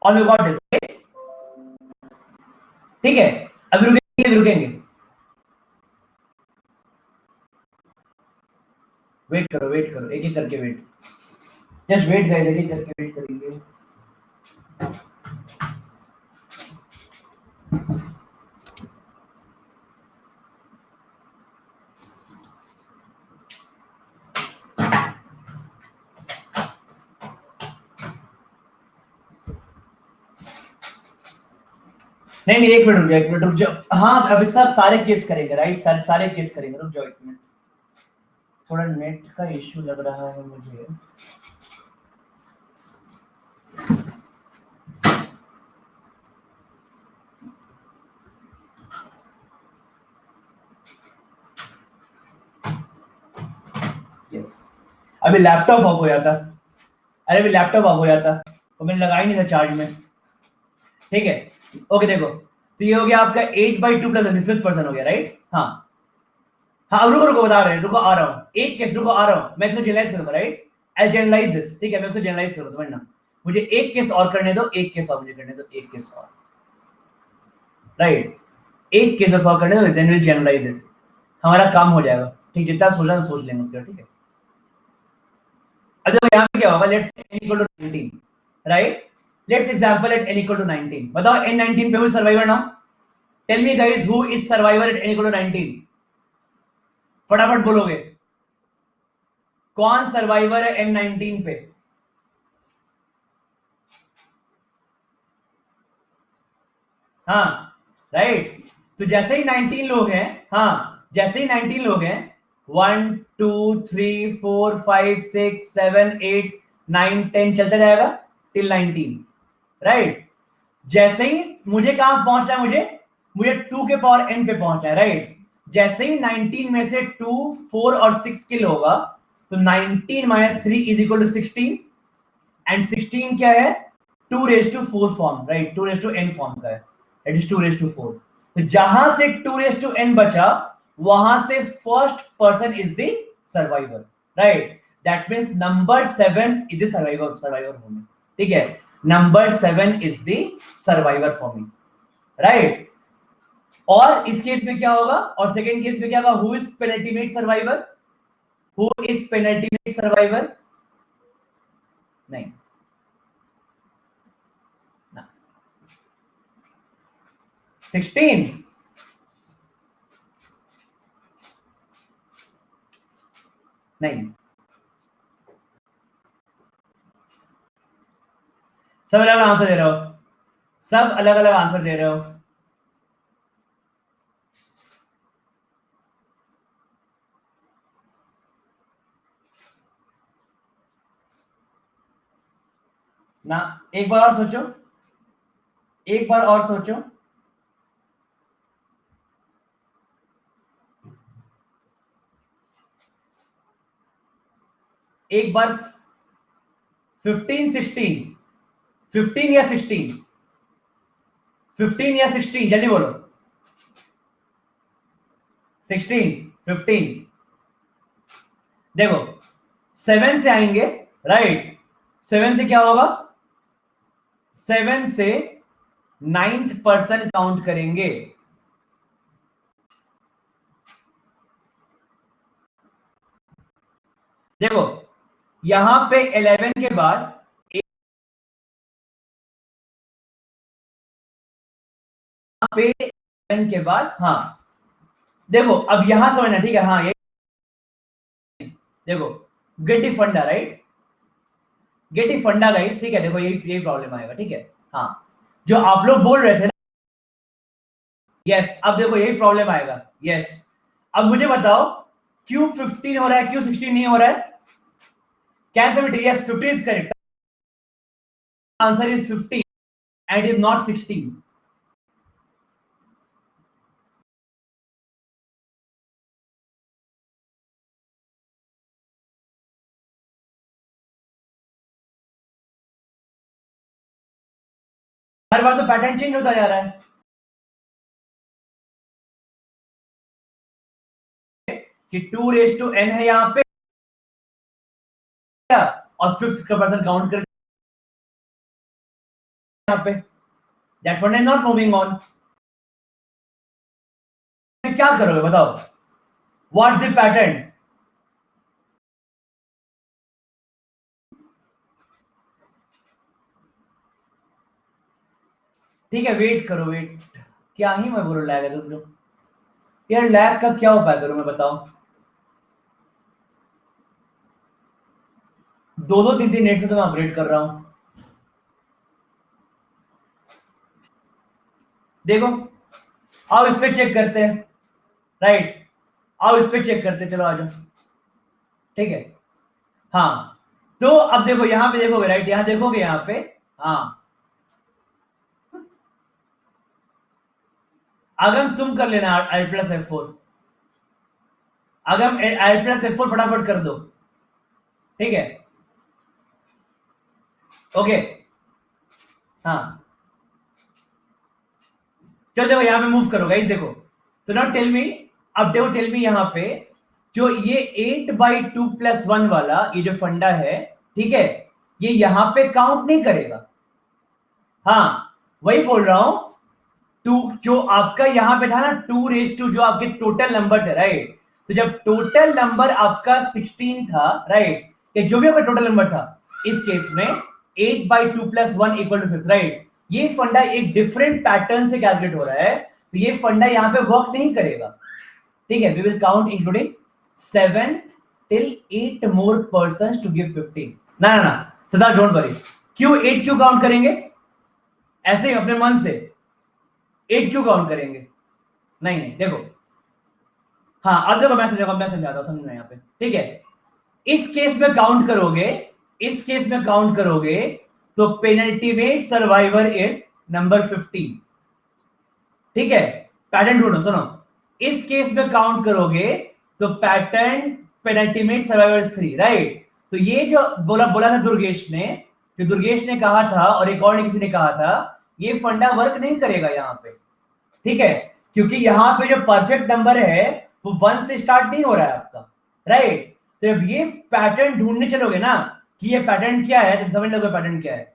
और वी गॉट दिस, ठीक है। अभी रुकेंगे रुकेंगे, वेट करो एक एक करके वेट, जस्ट वेट गाइस, एक एक करके वेट करेंगे। नहीं नहीं, एक मिनट रुक जाओ। हाँ अभी सब सारे केस करेंगे, राइट, सारे सारे केस करेंगे, रुक जाओ एक मिनट, थोड़ा नेट का इश्यू लग रहा है मुझे। यस, अभी लैपटॉप ऑफ हो जाता, अरे अभी लैपटॉप ऑफ हो जाता, तो मैंने लगाया ही नहीं था चार्ज में, ठीक है। ओके देखो, तो ये हो गया आपका 8/2 प्लस 5% हो गया, राइट। हाँ हाँ, रुको रुको बता रहे हैं, रुको आ रहा हूँ, एक केस, रुको आ रहा हूँ, मैं इसको जनरलाइज करूंगा, राइट। आई जनरलाइज दिस, ठीक है, मैं इसको जनरलाइज करूँ, समझना। मुझे एक केस और करने दो, एक केस और मुझे करने दो, एक केस और, राइट, एक केस में सॉल्व करने दो, देन विल जनरलाइज इट, हमारा काम हो जाएगा, ठीक। जितना सोचना है सोच लेंगे उसका, ठीक है। अब देखो यहाँ पे क्या होगा, let's say n equal to 19, right. Let's example at n equal to 19, बताओ n 19 पे who survivor now, tell me guys who is survivor at n equal to 19, फटाफट बोलोगे, कौन सर्वाइवर है n 19 पे। हाँ राइट, तो जैसे ही 19 लोग हैं, हाँ जैसे ही 19 लोग हैं, 1 2 3 4 5 6 7 8 9 10 चलता जाएगा टिल 19, राइट। जैसे ही मुझे कहां पहुंचना है, मुझे मुझे 2 के पावर n पे पहुंचना है, राइट। जैसे ही 19 में से 2 4 और 6 किल होगा, तो 19 minus 3 is equal to 16, and 16 क्या है, 2 raise to 4 form, right, 2 raise to n form का है, इट इज 2 रेज टू 4। तो जहां से 2 रेज टू n बचा, वहां से first person is the survivor, right. That means number 7 is the survivor, survivor for me, ठीक है। Number 7 is the survivor for me, right. और इस केस में क्या होगा, और सेकंड केस में क्या होगा, who is penultimate survivor, who is penultimate survivor, नहीं 16, नहीं, सब अलग आंसर दे रहे हो, सब अलग अलग आंसर दे रहे हो। ना, एक बार और सोचो, एक बार और सोचो, एक बार, 15 16, 15 या 16, 15 या 16, जल्दी बोलो, 16 15, देखो 7 से आएंगे, राइट, 7 से क्या होगा, 7 से 9th पर्सन काउंट करेंगे, देखो यहां पे 11 के बाद, यहां पे 11 के बाद, हाँ देखो अब यहां समझना, ठीक है, हाँ ये देखो, गेट फंडा, राइट, गेट फंडा गाइस, ठीक है, देखो यही प्रॉब्लम आएगा, ठीक है। हाँ, जो आप लोग बोल रहे थे ना, यस, अब देखो यही प्रॉब्लम आएगा, यस। अब मुझे बताओ, क्यों 15 हो रहा है, क्यों 16 नहीं हो रहा है, can say, yes 15 is correct, answer is 15 and is not 16। हर बार तो पैटर्न चेंज होता जा रहा है कि 2 रेज टू n है यहाँ पे, और फिफ्थ का पर्सन काउंट कर यहाँ पे, दैट फंडा इज नॉट मूविंग ऑन। क्या करोगे बताओ, व्हाट्स द पैटर्न? ठीक है, वेट करो, वेट। क्या ही मैं बोलूं, लैग है तुम जो, यार लैग का क्या उपाय करूं मैं बताओ? दो दो तीन तीन नेट से तो मैं अपग्रेड कर रहा हूं। देखो, आओ इस पे चेक करते हैं। राइट, आओ इस पे चेक करते हैं, चलो आ जाओ। ठीक है, हाँ। तो अब देखो यहां पे देखोगे, राइट, यहां देखोगे यहां पे। हाँ, अगर तुम कर लेना Alt+F4, अगर Alt+F4 फटाफट कर दो। ठीक है, ओके, हाँ। चलो देखो यहां पे मूव करो गाइस, देखो। तो नाउ टेल मी, अब देखो टेल मी यहां पे, जो ये 8/2+1 वाला ये जो फंडा है, ठीक है, ये यहां पे काउंट नहीं करेगा। हाँ, वही बोल रहा हूं। टू जो आपका यहां पे था ना, 2 जो आपके टोटल नंबर थे, राइट। तो जब टोटल नंबर आपका 16 था, राइट, या जो भी आपका टोटल नंबर था, इस केस में 8/2+1 इक्वल टू 5, राइट। ये फंडा एक डिफरेंट पैटर्न से कैलकुलेट हो रहा है, तो ये फंडा यहां पे वर्क नहीं करेगा। ठीक है, we will count including 7th till 8 more person to give 15। ना ना ना, सदा डोंट वरी। क्यों 8 क्यों काउंट करेंगे? ऐसे ही अपने मन से 8 क्यों काउंट करेंगे? नहीं नहीं, देखो, हाँ अब देखो, मैं समझाता हूँ, समझना यहाँ पे। ठीक है, इस केस में काउंट करोगे, इस केस में काउंट करोगे, तो पेनल्टीमेट सर्वाइवर इज नंबर 15। ठीक है, पैटर्न ढूंढो, सुनो। इस केस में काउंट करोगे तो pattern penultimate survivor is 3, right. तो ये जो बोला बोला था दुर्गेश ने, जो दुर्गेश ने कहा था और एक और ने किसी ने कहा था, ये फंडा वर्क नहीं करेगा यहाँ पे। ठीक है, क्योंकि यहां पे जो परफेक्ट नंबर है वो 1 से स्टार्ट नहीं हो रहा है आपका, राइट। तो जब ये पैटर्न ढूंढने चलोगे ना कि ये पैटर्न क्या है, तो समझ लोगे पैटर्न क्या है।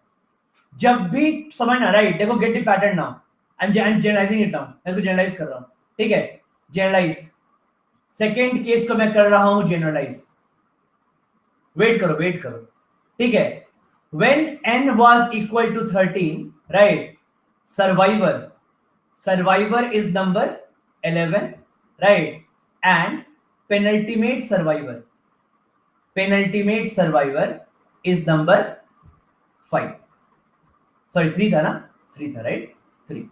जब भी समझना, राइट, देखो, get the pattern now. I am generalising it now, मैं इसको जनरलाइज कर रहा हूं। ठीक है, जनरलाइज। सेकेंड केस को मैं कर रहा हूं जनरलाइज। वेट करो, वेट करो। ठीक है, when n was equal to 13, right, survivor survivor is number 11, right, and penultimate survivor is number 5, sorry 3 था ना, 3 था, राइट, 3।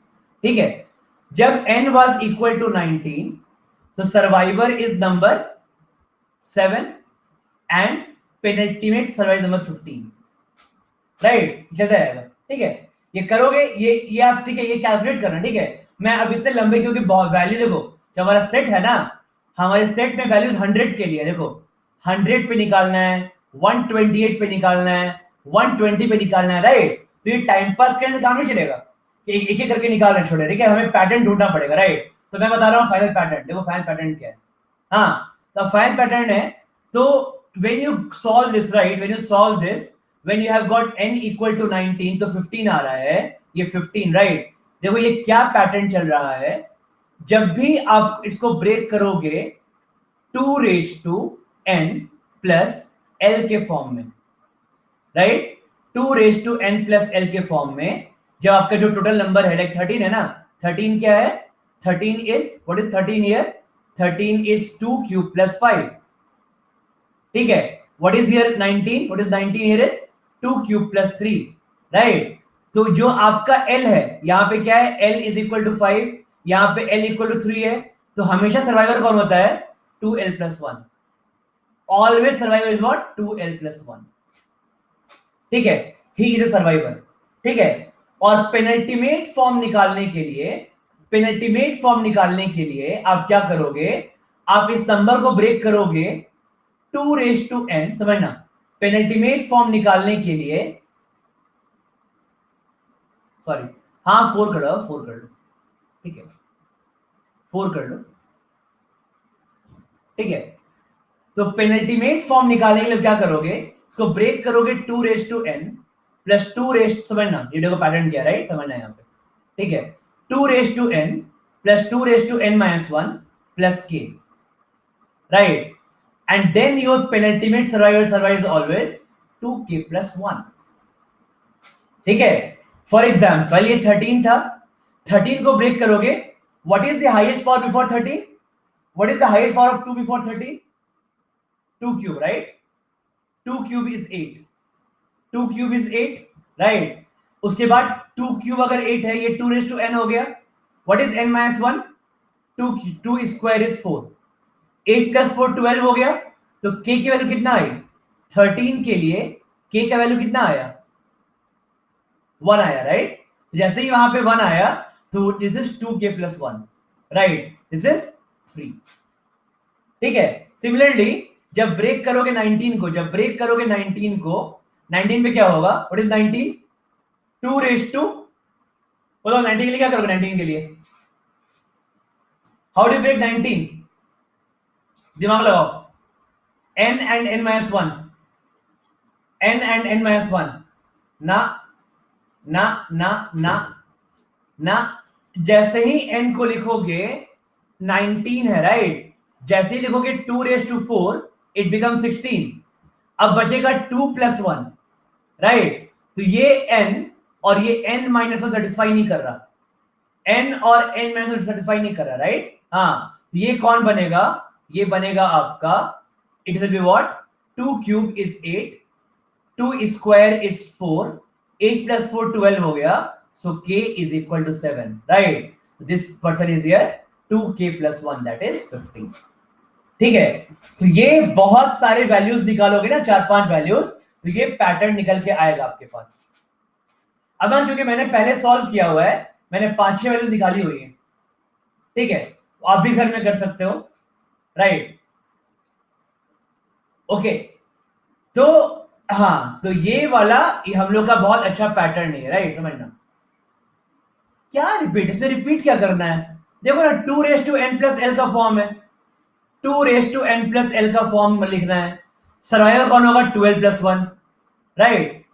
ठीक है, जब n was equal to 19, तो survivor is number 7 and penultimate survivor number 15, right, चलता रहेगा। ठीक है, ये करोगे, ये आप, ठीक है, ये कैलकुलेट करना। ठीक है, मैं अब इतने लंबे, क्योंकि बहुत वैल्यू देखो, जो हमारा सेट है ना, हमारे सेट में वैल्यूज 100 के लिए, देखो 100 पे निकालना है, 128 पे निकालना है, 120 पे निकालना है, राइट। तो ये टाइम पास करने से काम नहीं चलेगा कि एक एक करके निकाल रहे छोटे। ठीक है, हमें पैटर्न ढूंढना पड़ेगा, राइट। तो मैं बता रहा हूँ फाइनल पैटर्न, देखो फाइनल पैटर्न क्या है। हाँ, तो फाइनल पैटर्न है, तो when you solve this, right, when you solve this, when you have got n equal to 19, तो 15 आ रहा है, ये 15, राइट। देखो ये क्या पैटर्न चल रहा है, जब भी आप इसको ब्रेक करोगे 2n+l के फॉर्म में, राइट, 2n+l के फॉर्म में, जब आपका जो टोटल नंबर है, लाइक 13 है ना, 13 क्या है, 13 is, what is 13 here, 13 is 2³ + 5। ठीक है, what is here 19, what is 19 here is 2³ + 3, right. तो जो आपका L है यहाँ पे क्या है, L इज इक्वल टू 5, यहाँ पे L इक्वल टू 3 है, तो हमेशा सर्वाइवर कौन होता है, 2l+1। Always survivor is what, 2l+1। ठीक है, ही इज अ सर्वाइवर। ठीक है, और पेनल्टीमेट फॉर्म निकालने के लिए, पेनल्टीमेट फॉर्म निकालने के लिए आप क्या करोगे, आप इस नंबर को ब्रेक करोगे 2n, समझना, पेनल्टीमेट फॉर्म निकालने के लिए, सॉरी, हाँ 4 कर लो, 4 कर लो। ठीक है, 4 कर लो। ठीक है, तो पेनल्टीमेट फॉर्म निकालने के लिए क्या करोगे, इसको ब्रेक करोगे 2n, प्लस 2 रेस्ट, समझना ये देखो पैटर्न क्या, राइट, समझना यहाँ पे, ठीक है, 2 raised to n plus 2 raised to n minus 1 plus k, right, and then your penultimate survival always 2k plus 1, ठीक है। फॉर एग्जाम्पल ये 13 था, 13 को ब्रेक करोगे, what is the highest power before 13, what is the highest power of 2 before 13, 2 cube, right, 2 cube is 8, 2 cube is 8, right, उसके बाद 2 cube अगर 8 है, ये 2 रेज टू n हो गया, what is n minus 1, 2 square is 4, 8 plus 4 12 हो गया, तो k की वैल्यू कितना आई, 13 के लिए k का वैल्यू कितना आया, 1 आया, राइट, जैसे ही वहां पे 1 आया तो this is 2k plus 1, right, this is 3, ठीक है। सिमिलरली जब ब्रेक करोगे 19 को, जब ब्रेक करोगे 19 को, 19 में क्या होगा, व्हाट इज 19, 2 रेज टू, बोलो 19 के लिए क्या करोगे, 19 के लिए हाउ डू ब्रेक 19, दिमाग लगाओ, n and n minus 1, n and n minus 1, ना ना ना ना ना, जैसे ही n को लिखोगे 19 है, राइट, जैसे ही लिखोगे 2 रेज टू 4 इट बिकम 16, अब बचेगा 2 प्लस 1, राइट, तो ये n और ये n माइनस 1 सेटिस्फाई नहीं कर रहा, n और n माइनस 1 सेटिस्फाई नहीं कर रहा, राइट, हाँ, तो ये कौन बनेगा, ये बनेगा आपका, it will be what, 2 cube is 8, 2 square is 4, 8 plus 4 12 हो गया, so k is equal to 7, right, this person is here 2k plus 1 that is 15, ठीक है। तो ये बहुत सारे वैल्यूज निकालोगे ना, 4-5 वैल्यूज, तो ये पैटर्न निकल के आएगा आपके पास। अब क्योंकि मैंने पहले सॉल्व किया हुआ है, मैंने 5-6 वैल्यूज निकाली हुई है, ठीक है, आप भी घर में कर सकते हो, राइट, ओके, तो हाँ, तो ये वाला हम लोग का बहुत अच्छा पैटर्न है, राइट, समझना, क्या रिपीट, इसमें रिपीट क्या करना है, देखो ना, 2 raise to n plus L का फॉर्म है, 2 raise to n plus L का फॉर्म लिखना है, सर्वाइवल कौन होगा, 12 प्लस 1, राइट,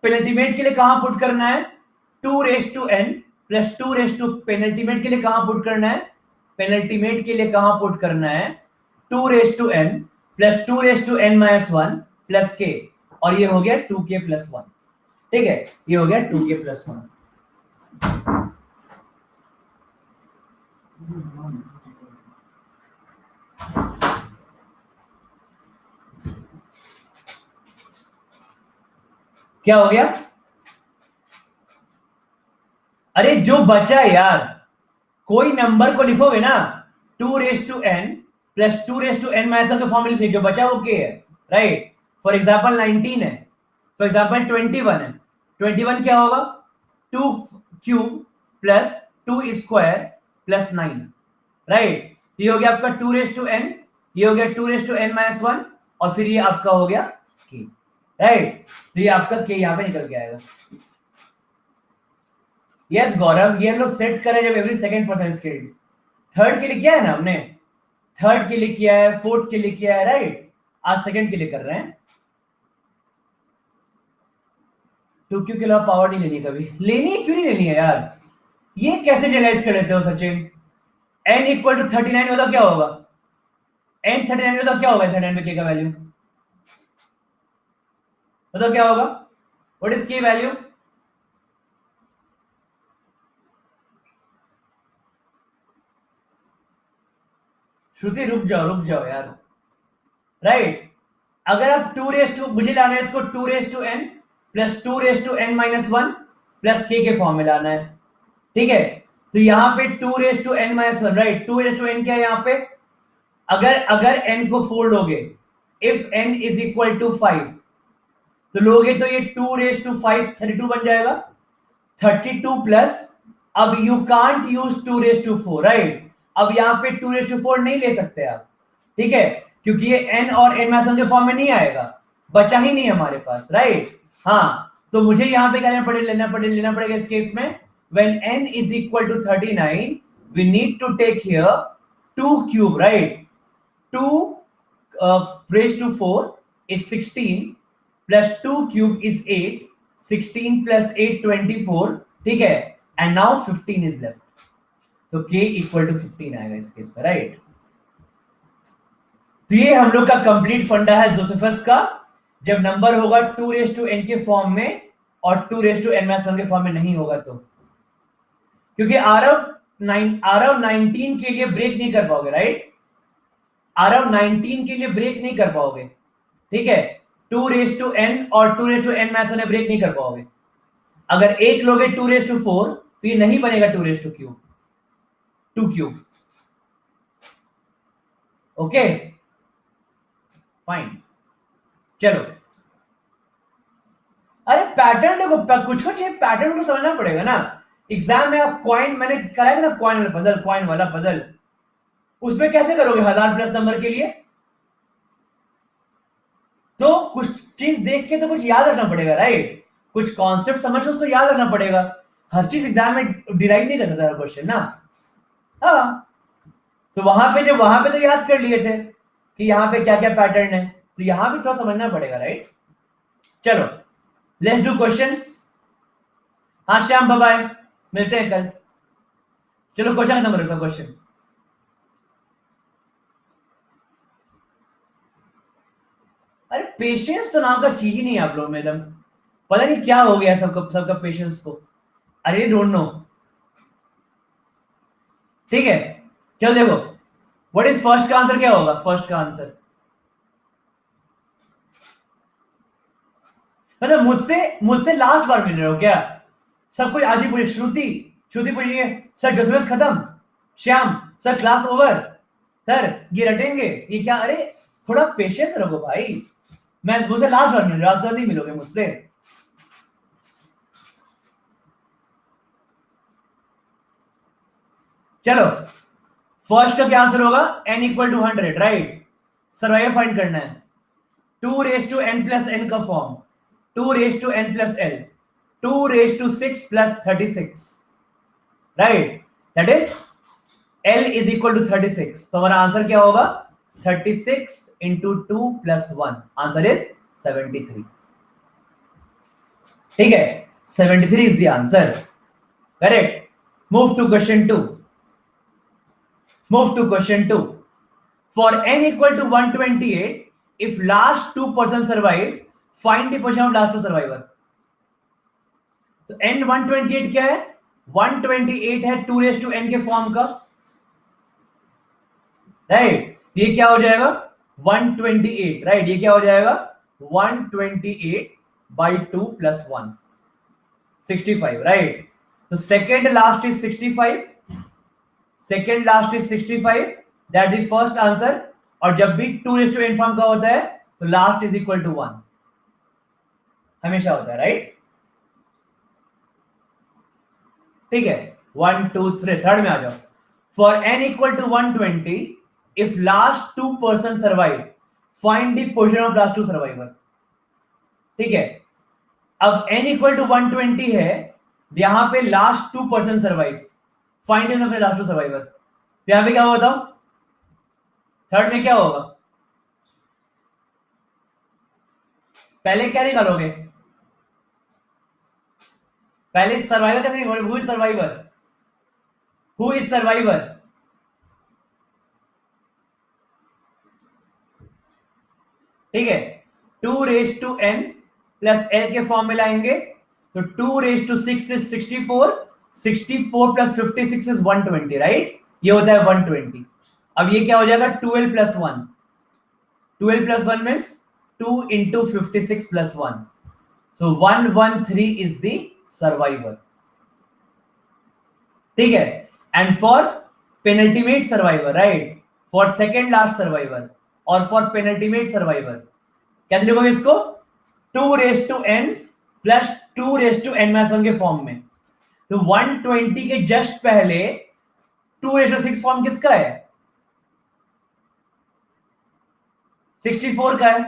पेनल्टीमेट के लिए कहां पुट करना है, 2 raise to n plus 2 raise to, penultimate के लिए कहां पुट करना है, पेनल्टीमेट के लिए कहां पुट करना है, 2 raise to n plus 2 raise to n minus 1 plus k, और ये हो गया 2k प्लस 1, ठीक है, ये हो गया 2k प्लस 1, क्या हो गया, अरे जो बचा यार, कोई नंबर को लिखोगे ना, 2 raise to n plus 2 raise to n minus का फॉर्मूला से जो बचा वो k है, राइट, फॉर एग्जांपल 19 है, फॉर एग्जांपल 21 है, 21 क्या होगा, 2 cube plus 2 square plus 9, right, तो ये हो गया आपका 2 रेज टू n, ये हो गया 2 रेज टू n माइनस 1, और फिर ये आपका हो गया k, राइट, तो ये आपका k यहां पे निकल के आएगा। यस गौरव, ये हम लोग सेट करें जब every second person scale, third के लिए किया है ना हमने, थर्ड के लिए किया है, फोर्थ के लिए किया है, राइट, आज सेकंड के लिए कर रहे हैं। 2q के अलावा पावर नहीं लेनी, कभी लेनी है, क्यों नहीं लेनी है यार, ये कैसे जनरलाइज कर लेते हो सचिन, n इक्वल टू 39 होता क्या होगा, n 39 होता क्या होगा, 39 में k का वैल्यू बताओ क्या होगा, व्हाट इज k वैल्यू, श्रुति रुक जाओ यार, राइट, अगर आप 2 रेज टू, मुझे लाना है इसको 2 raise to n plus 2 raise to n minus 1 plus k के फॉर्म में लाना है, ठीक है, तो यहां पे 2 raise to n minus 1, right, 2 raise to n क्या है यहाँ पे, अगर n को फोल्ड लोगे, if n is equal to 5, तो लोगे तो ये 2 रेज टू 5 32 बन जाएगा, 32 प्लस, अब you can't use 2 raise to 4, right, अब यहाँ पे 2 रेज टू 4 नहीं ले सकते आप, ठीक है, क्योंकि ये n और n माइनस 1 के फॉर्म में नहीं आएगा, बचा ही नहीं हमारे पास, राइट, हाँ, तो मुझे यहाँ पे क्या लेना पड़ेगा इस केस में, when n is equal to 39 we need to take here 2 cube, right, 2 raised to 4 is 16 plus 2 cube is 8, 16 plus 8 24, ठीक है, एंड नाउ 15 इज लेफ्ट, तो k इक्वल टू 15 आएगा इस केस में, राइट। तो ये हम लोग का कंप्लीट फंडा है जोसेफस का, जब नंबर होगा 2n के फॉर्म में और 2n-1 के फॉर्म में नहीं होगा तो, क्योंकि आरव 19 के लिए ब्रेक नहीं कर पाओगे, राइट, आरव 19 के लिए ब्रेक नहीं कर पाओगे, ठीक है, 2n और 2n-1 ब्रेक नहीं कर पाओगे। अगर एक लोगे 2/4 तो ये नहीं बनेगा 2 क्यूब, ओके फाइन। चलो, अरे पैटर्न देखो, कुछ कुछ पैटर्न को समझना पड़ेगा ना। एग्जाम में आप कॉइन, मैंने कराया था ना कॉइन वाला पजल, उसमें कैसे करोगे 1000+ नंबर के लिए? तो कुछ चीज देख के तो कुछ याद रखना पड़ेगा, राइट, कुछ कॉन्सेप्ट समझ के उसको याद रखना पड़ेगा। हर चीज एग्जाम में डिराइव नहीं कर सकता क्वेश्चन ना। हाँ, तो वहां पे तो याद कर लिए थे कि यहाँ पे क्या क्या पैटर्न है, तो यहां भी थोड़ा समझना पड़ेगा, राइट। चलो लेट्स डू क्वेश्चंस। हाँ श्याम, बाय बाय, मिलते हैं कल। चलो क्वेश्चन नंबर क्वेश्चन। अरे पेशेंस तो नाम का चीज ही नहीं है आप लोग में एकदम, पता नहीं क्या हो गया सबका पेशेंस को। अरे डोंट नो, ठीक है। चल देखो, व्हाट इज फर्स्ट का आंसर, क्या होगा फर्स्ट का आंसर? मतलब मुझसे लास्ट बार मिल रहे हो क्या? सब कुछ आज ही पूछे। श्रुति पूछ रही है सर जोसेफस खत्म, Shyam sir class over, sir ये रटेंगे ये क्या? अरे थोड़ा पेशेंस रखो भाई, मैं मुझसे लास्ट बार मिल रहा, आज नहीं मिलोगे मुझसे। चलो फर्स्ट का क्या आंसर होगा? n equal to 100, right. Survivor find करना है, 2n+n का form, 2n+l, 2/6+36, right, that is l is equal to 36। तो हमारा आंसर क्या होगा? 36 इंटू 2+1, आंसर इज 73, ठीक है, 73 is the answer, correct. Move to question 2। Move to question 2. For n equal to 128, if last 2 person survive, find the position of last 2 survivor. तो n 128 क्या है? 128 है 2n के फॉर्म का, राइट। ये क्या हो जाएगा? 128, राइट, ये क्या हो जाएगा? 128 by 2 + 1, 65, राइट। तो second last is 65, second last is 65, that is first answer. और जब भी 2n फॉर्म का होता है तो लास्ट इज इक्वल टू 1 हमेशा होता है, राइट, ठीक है। 1 2 3 थर्ड में आ जाओ। For n equal to 120, if last 2 person survive, find the position of last 2 survivor, ठीक है। अब n इक्वल टू 120 है, यहां पे last 2 person survives, find the last 2 survivor. तो यहां पे क्या होगा बताओ? थर्ड में क्या होगा? पहले क्या निकालोगे? पहले सर्वाइवर कैसे निकालोगे? Who is survivor? Who is survivor? ठीक है, 2n प्लस l के फॉर्म में लाएंगे तो 2/6 इज 64, 64 प्लस 56 इज 120, राइट, ये होता है 120। अब ये क्या हो जाएगा? 12 + 1, 12 + 1 means 2 into 56 + 1, so 113 is the survivor, ठीक है। And for penultimate survivor, right, for second last survivor और फॉर पेनल्टीमेट सर्वाइवर कैसे लिखोगे इसको? 2n प्लस 2n-1 के फॉर्म में। तो 120 के जस्ट पहले 2/6 फॉर्म किसका है? 64 का है,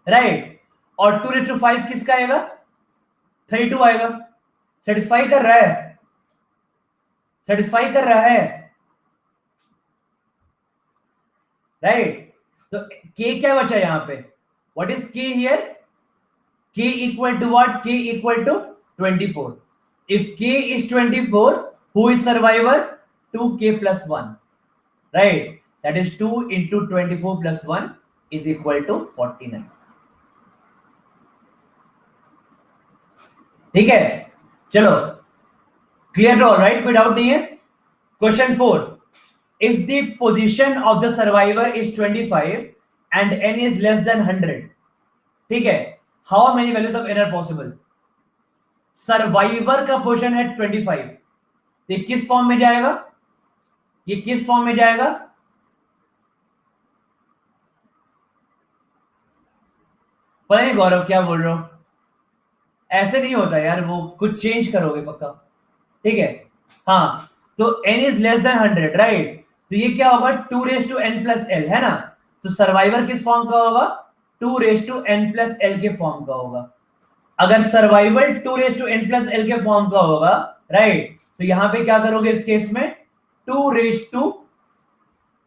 राइट, और 2/5 किसका आएगा? 32 आएगा। सेटिस्फाई कर रहा है? सेटिस्फाई कर रहा है, राइट। तो k क्या बचा यहां पे? What is k here? k equal to what? K equal to 24. If k is 24, who is survivor? 2k plus 1, right? That is 2 into 24 plus 1 is equal to 49. ठीक है, चलो, क्लियर टू ऑल, राइट? कोई doubt नहीं है? Question 4, if the position of the survivor is 25 and n is less than 100, ठीक है, how many values of n are possible? Survivor का position है 25, ये किस फॉर्म में जाएगा? ये किस फॉर्म में जाएगा? पता नहीं गौरव क्या बोल रहे हो, ऐसे नहीं होता यार, वो कुछ चेंज करोगे पक्का, ठीक है? हाँ, तो n is less than 100, right? तो ये क्या होगा? 2 raise to n plus L, है ना? तो सर्वाइवर किस फॉर्म का होगा? 2 raise to n plus L के फॉर्म का होगा। अगर survival 2 raise to n plus L के फॉर्म का होगा, राइट, तो यहां पे क्या करोगे इस केस में? 2 raise to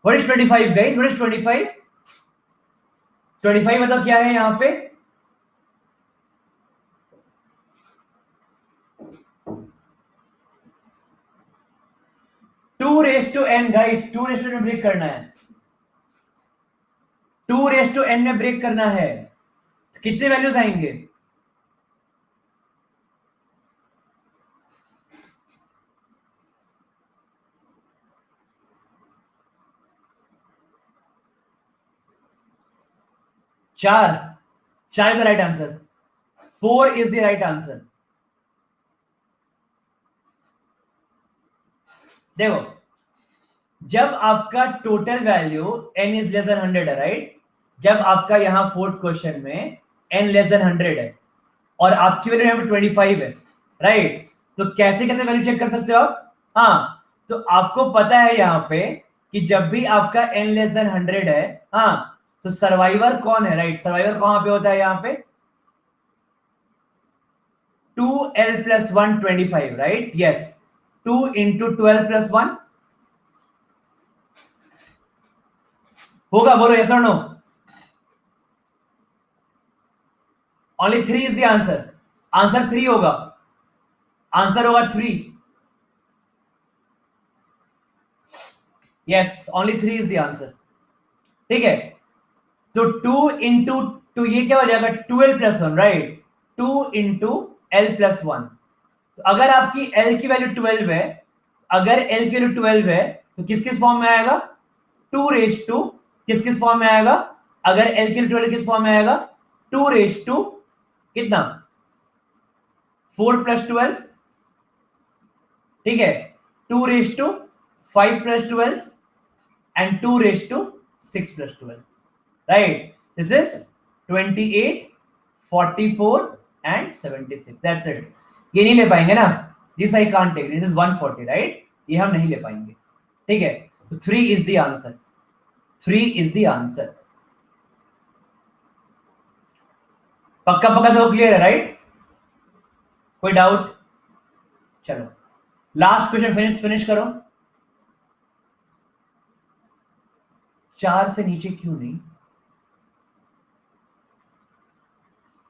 what is 25 guys? What is 25? 25 मतलब क्या है यहां पे? Two raise to N guys, 2 raise to N break करना है, 2 रेज टू एन में ब्रेक करना है, तो कितने वैल्यूज आएंगे? चार is the right answer, 4 is the right answer. देखो, जब आपका total value n is less than 100 है, राइट, जब आपका यहां फोर्थ क्वेश्चन में n लेस देन 100 है और आपकी वैल्यू यहां पे 25 है, राइट, तो कैसे कैसे वैल्यू चेक कर सकते हो आप? हाँ, तो आपको पता है यहां पे कि जब भी आपका n लेस देन 100 है, हाँ, तो सर्वाइवर कौन है? राइट, सर्वाइवर कहां पे होता है? यहां पे 2l plus 1 25, right? Yes, 2 into 12 plus 1 होगा, बोलो yes or no? Only 3 is the answer. Answer 3 होगा, आंसर होगा 3। Yes, only 3 is the answer, ठीक है? तो 2 into, तो ये क्या हो जाएगा? 2l plus 1, right, 2 into l plus 1। तो अगर आपकी l की वैल्यू 12 है, अगर l की वैल्यू 12 है, तो किस किस फॉर्म में आएगा? 2 रेज टू किस किस फॉर्म में आएगा? अगर l की वैल्यू 12 किस फॉर्म में आएगा? 2 रेज टू कितना? 4 प्लस 12, ठीक है, 2 raise to 5 plus 12 and 2 raise to 6 plus 12, right? This is 28, 44 and 76, that's it. ये नहीं ले पाएंगे ना, this I can't take, this is 140, right, ये हम नहीं ले पाएंगे, ठीक है? तो 3 is the answer, 3 is the answer. पक्का पक्का सब क्लियर है, राइट? कोई डाउट? चलो, लास्ट क्वेश्चन फिनिश करो। 4 से नीचे क्यों नहीं?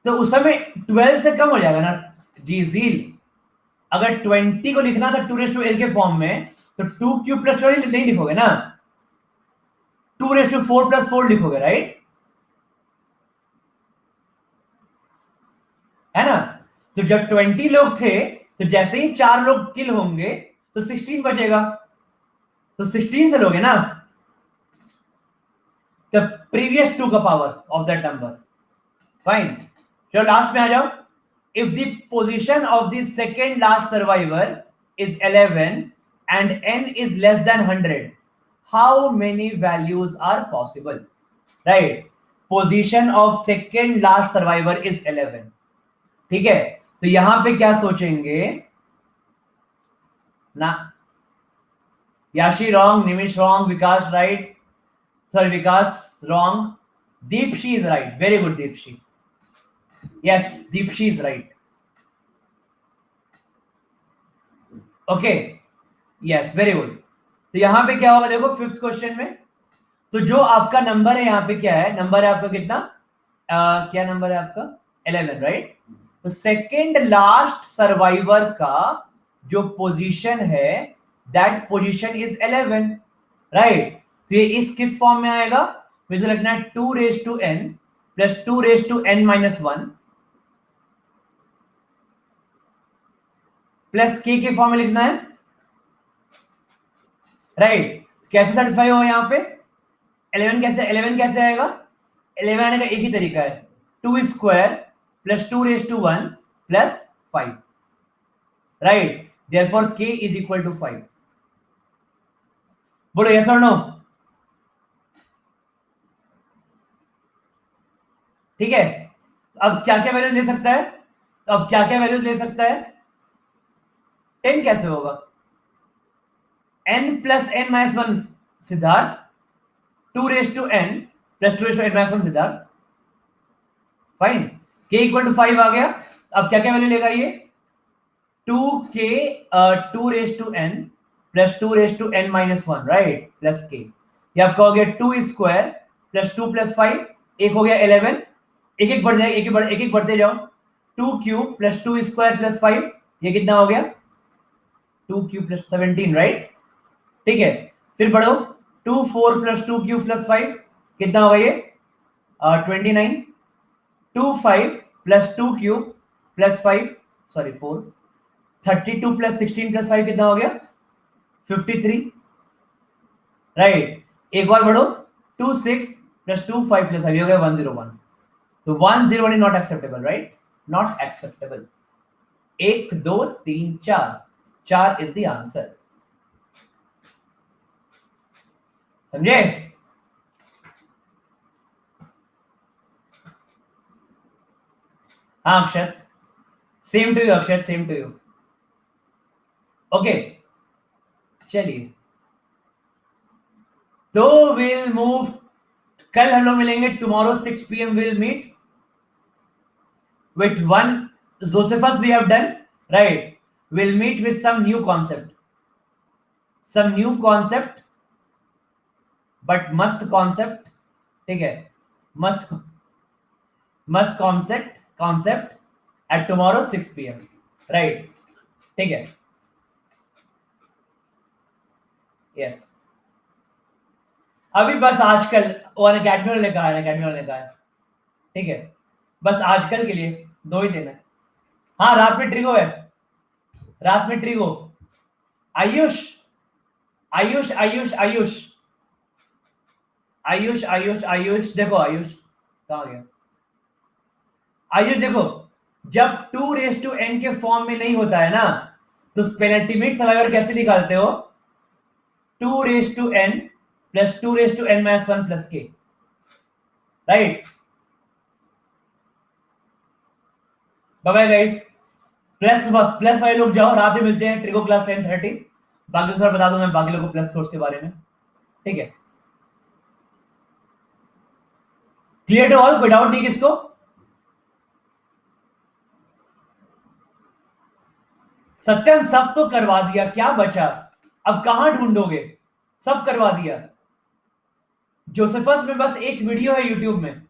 तो उस समय 12 से कम हो जाएगा ना जी जील। अगर 20 को लिखना था 2 रेज टू एल के फॉर्म में, तो 2 क्यूब प्लस 12 नहीं लिखोगे ना, 2 रेज टू 4 प्लस 4 लिखोगे, राइट, है ना? तो जब 20 लोग थे, तो जैसे ही 4 लोग किल होंगे तो 16 बचेगा, तो 16 से लोगे ना द प्रीवियस 2 का power of that number. Fine, चलो लास्ट में आ जाओ। If the position of the second last survivor is 11 and n is less than 100, how many values are possible? Right, position of second last survivor is 11, ठीक है? तो यहां पे क्या सोचेंगे ना? Yashi wrong, Nimish wrong, Vikas right, sorry Vikas wrong, Deepshi is right, very good Deepshi, yes Deepshi is right, okay, yes very good. तो यहां पे क्या होगा देखो, फिफ्थ क्वेश्चन में, तो जो आपका नंबर है यहां पे क्या है? नंबर है आपका कितना? क्या नंबर है आपका? 11, राइट? तो सेकेंड लास्ट सर्वाइवर का जो पोजीशन है दैट पोजीशन इज 11, राइट? तो ये इस किस फॉर्म में आएगा? मुझे लिखना है 2 raise to n plus 2 raise to n minus 1 plus k के फॉर्म में लिखना है, राइट? कैसे सेटिस्फाई होगा यहाँ पे? 11 कैसे आएगा? 11 आने का एक ही तरीका है, 2 square plus 2 raise to 1 plus 5, right? Therefore k is equal to 5। बोलो यस और नो? ठीक है, अब क्या क्या वैल्यूज ले सकता है? तो अब क्या क्या वैल्यूज ले सकता है? 10 कैसे होगा? n plus n minus 1 Siddharth, 2 raise to n plus 2 raise to n minus 1 Siddharth, fine. k equal to 5 आ गया। अब क्या क्या वैल्यू लेगा ये? 2k 2 raise to n plus 2 raise to n minus 1, right, plus k। ये आपका हो गया 2 स्क्वायर प्लस 2 प्लस 5, एक हो गया 11, एक एक बढ़ जाएगा, एक एक बढ़ते जाओ, 2 क्यूब प्लस 2 स्क्वायर प्लस 5, ये कितना हो गया? 2 क्यूब प्लस 17, राइट? ठीक है, फिर बढ़ो, 2 4 प्लस 2 क्यूब प्लस 5 कितना होगा ये? 29, 2 5 plus 2 cube plus 5 sorry 4, 32 plus 16 plus 5 कितना हो गया? 53, राइट? एक और बढ़ो, 2 6 प्लस 2 5 प्लस 5 हो गया 101। तो 101 is not acceptable, right? Not acceptable. 1 2 3 4, 4 is the answer. समझे? हाँ Akshat, same to you Akshat, same to you. Okay, चलिए, तो विल मूव, कल हम लोग मिलेंगे, tomorrow 6 PM will meet with one Josephus we have done, right? We'll meet with some new concept, but must concept, ठीक है? must concept at tomorrow 6 PM, right? ठीक है, yes। अभी बस आजकल वन अकेडमी वाले कहा है, ठीक है? बस आजकल के लिए 2 ही दिन है। हाँ, रात में ट्रिगो है, रात में ट्रिगो। आयुष आयुष आयुष आयुष आयुष आयुष आयुष देखो, आयुष कहाँ गया? आयुष देखो, जब 2 रेज टू n के फॉर्म में नहीं होता है ना, तो पेनल्टीमेट सर्वाइवर कैसे निकालते हो? 2 raise to n plus 2 raise to n minus 1 plus k, right? Bye bye guys, plus वाले लोग जाओ, रात में मिलते हैं, ट्रिगो क्लास 10:30। बाकी को थोड़ा बता दूं मैं बाकी लोगों को प्लस कोर्स के बारे में, ठीक है? क्लियर टू ऑल, कोई डाउट नहीं किसको? सत्यम सब तो करवा दिया, क्या बचा? अब कहां ढूंढोगे? सब करवा दिया। जोसेफस में बस एक वीडियो है यूट्यूब में,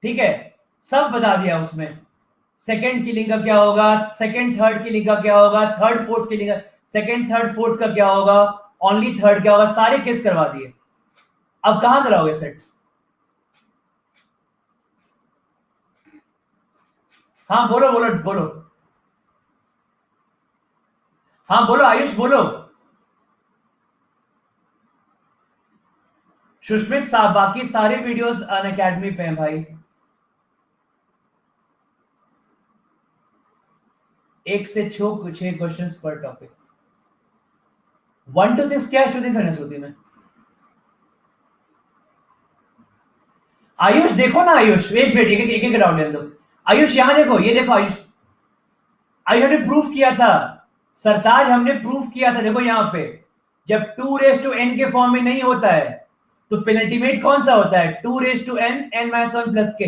ठीक है? सब बता दिया उसमें, सेकंड किलिंग का क्या होगा, सेकंड थर्ड किलिंग का क्या होगा, थर्ड फोर्थ किलिंग का, सेकंड थर्ड फोर्थ का क्या होगा, ओनली थर्ड क्या होगा, सारे केस करवा दिए। अब कहां से लाओगे सेट? हाँ बोलो बोलो बोलो, हाँ बोलो आयुष बोलो। सुष्मित बाकी सारे वीडियोस अनअकैडमी पे हैं भाई, 1 से 6 क्वेश्चंस पर टॉपिक। 1 to 6 क्या श्रुति सरस्वती में? आयुष देखो ना, आयुष एक मिनट, एक एक डाउट लेने दो। आयुष यहां देखो, ये देखो आयुष, आयुष हमने प्रूफ किया था, सरताज हमने प्रूफ किया था, देखो यहाँ पे, जब 2 रेज टू n के फॉर्म में नहीं होता है तो पेनल्टीमेट कौन सा होता है? 2 raise to n n minus 1 plus k,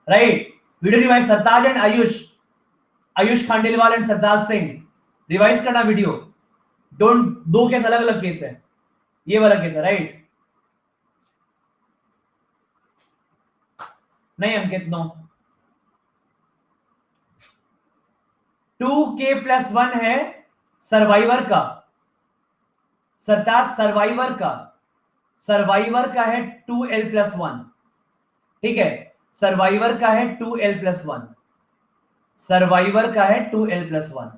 right? Video revise, Sartaj and Ayush, Ayush Khandelwal and Sartaj Singh, revise करना वीडियो। डोंट, दो केस अलग अलग केस है, ये वाला केस है, राइट? नहीं अंकित, नो 2k+1 है सर्वाइवर का, सरताज सर्वाइवर का है 2l+1, ठीक है, सर्वाइवर का है 2l+1, सर्वाइवर का है 2l+1,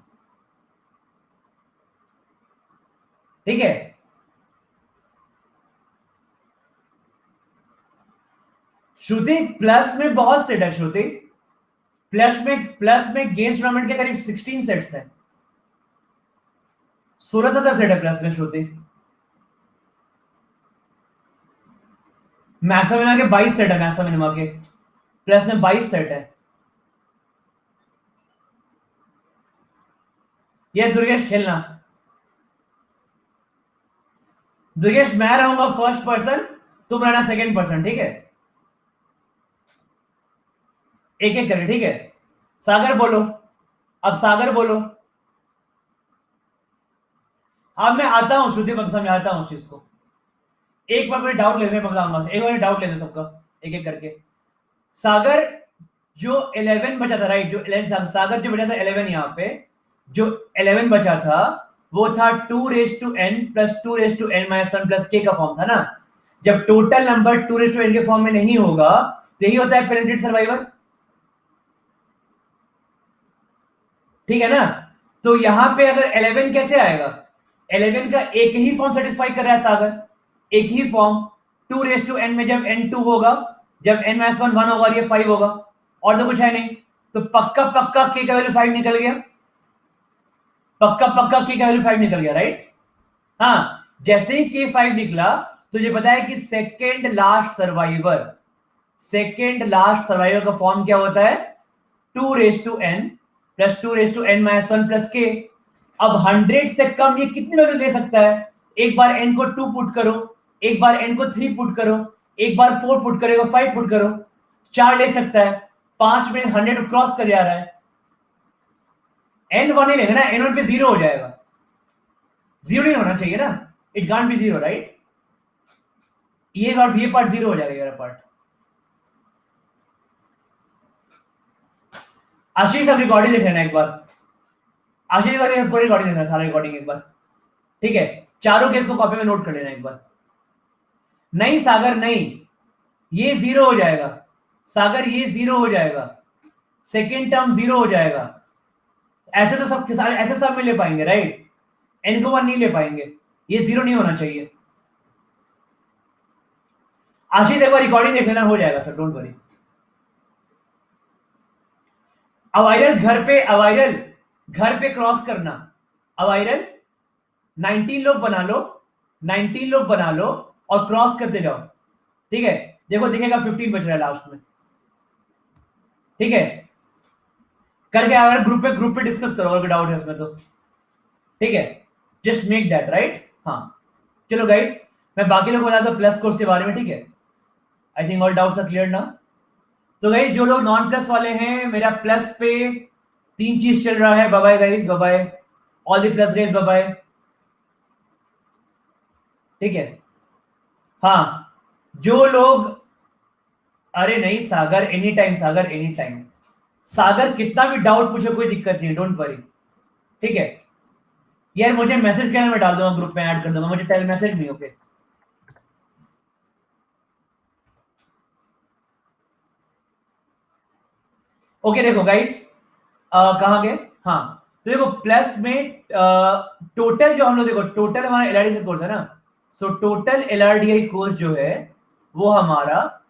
ठीक है। श्रुति प्लस में बहुत सेट है, श्रुति प्लस में गेम्स टूर्नामेंट के करीब 16 सेट्स हैं, 16-17 सेट है प्लस में श्रुति। मैक्सामिना के 22 सेट है, मैक्सामिना के प्लस में 22 सेट है। ये दुर्गेश खेलना, दुर्गेश मैं रहूंगा फर्स्ट पर्सन, तुम रहना सेकंड पर्सन, ठीक है, एक एक करके, ठीक है। सागर बोलो, अब सागर बोलो। अब मैं आता हूं श्रुति, मैं समझाता हूं उस चीज को। एक बार मेरे डाउट लेने बताऊंगा, एक बार डाउट लेने सबका एक एक करके। सागर जो 11 बचा था, राइट, जो 11 सागर जो बचा था 11, यहाँ पे जो 11 बचा था वो था 2n + 2n-1 + k का फॉर्म था ना। जब टोटल नंबर 2n के फॉर्म में नहीं होगा तो यही होता है पेरेंटेड सर्वाइवर, ठीक है ना। तो यहां पे अगर 11 कैसे आएगा, 11 का एक ही फॉर्म सेटिस्फाई कर रहा है सागर, एक ही फॉर्म 2n में जब n2 होगा, जब n-1 1 होगा, ये 5 होगा, और तो कुछ है नहीं। तो पक्का पक्का k का वैल्यू 5 निकल गया, पक्का पक्का k का वैल्यू 5 निकल गया, राइट। हाँ, जैसे ही k 5 निकला तुझे पता है कि सेकेंड लास्ट सर्वाइवर का फॉर्म क्या होता है, 2n + 2n-1 + k। अब 100 से कम ये कितनी वैल्यू ले सकता है, एक बार n को 2 पुट करो, एक बार n को 3 पुट करो, एक बार 4 पुट करो, 5 पुट करो, 4 ले सकता है। 5 में 100 क्रॉस कर जा रहा है, n1 ही लेगा ना, n1 पे 0 हो जाएगा, 0 नहीं होना चाहिए ना, इट कांट बी 0, राइट। ये पार्ट 0 हो जाएगा, ये पार्ट। आशीष अब रिकॉर्डिंग देख लेना एक बार, आशीष पूरी रिकॉर्डिंग देखना, सारा रिकॉर्डिंग एक बार, ठीक है। चारों केस को कॉपी में नोट कर लेना एक बार। नहीं सागर नहीं, ये 0 हो जाएगा सागर, ये 0 हो जाएगा, सेकेंड टर्म 0 हो जाएगा। ऐसे तो सब ऐसे सब में ले पाएंगे, राइट, n को 1 नहीं ले पाएंगे, ये 0 नहीं होना चाहिए। आशीष एक बार रिकॉर्डिंग देख लेना, हो जाएगा सर, डोंट वरी। अवायरल घर पे क्रॉस करना, अवायरल 19 लोग बना लो, 19 लोग बना लो और क्रॉस करते जाओ, ठीक है। देखो दिखेगा 15 बच रहा है लास्ट में, ठीक है। करके अगर ग्रुप पे डिस्कस करो अगर डाउट है उसमें तो, ठीक है, जस्ट मेक दैट राइट। हाँ चलो गाइस, मैं बाकी लोग बताता हूँ प्लस कोर्स के बारे में, ठीक है। I think all doubts are clear now. तो गाइस जो लोग नॉन प्लस वाले हैं, मेरा प्लस पे 3 चीज चल रहा है, bye bye guys, bye bye all the plus guys, bye bye, ठीक है। हाँ जो लोग, अरे नहीं Sagar any time, Sagar any time, Sagar कितना भी डाउट पूछो कोई दिक्कत नहीं, डोंट वरी, ठीक है। यार मुझे मैसेज करना, मैं डाल दूंगा, ग्रुप में ऐड कर दूंगा, मुझे टेल मैसेज नहीं, ओके। ओके देखो गाइस, कहां गए, हाँ तो देखो प्लस में टोटल जो हम लोग, देखो टोटल हमारा एलआरडी कोर्स है ना, सो टोटल एलआरडीआई कोर्स जो है वो हमारा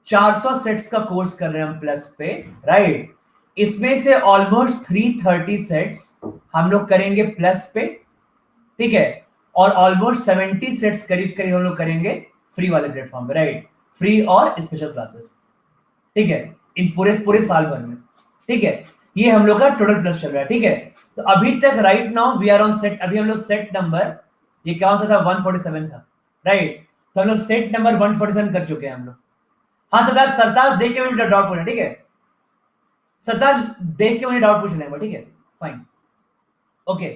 400 सेट्स का कोर्स कर रहे हैं हम प्लस पे, राइट। इसमें से ऑलमोस्ट 330 सेट्स हम लोग करेंगे प्लस पे, ठीक है, और ऑलमोस्ट 70 सेट्स करीब करीब हम लोग करेंगे फ्री वाले प्लेटफॉर्म पे, राइट, फ्री और स्पेशल क्लासेस, ठीक है, इन पूरे पूरे साल भर में, ठीक है। ये हम लोग का टोटल प्लस चल रहा है, ठीक है। तो अभी तक right now we are on set, अभी हम लोग सेट नंबर, ये कौन सा था, 147 था, राइट। तो हम लोग सेट नंबर 147 कर चुके हैं हम लोग। हाँ सरताज, सरताज देख के मुझे डाउट पूछना, ठीक है, सरताज देख के मुझे डाउट पूछना है, ठीक है, फाइन, ओके,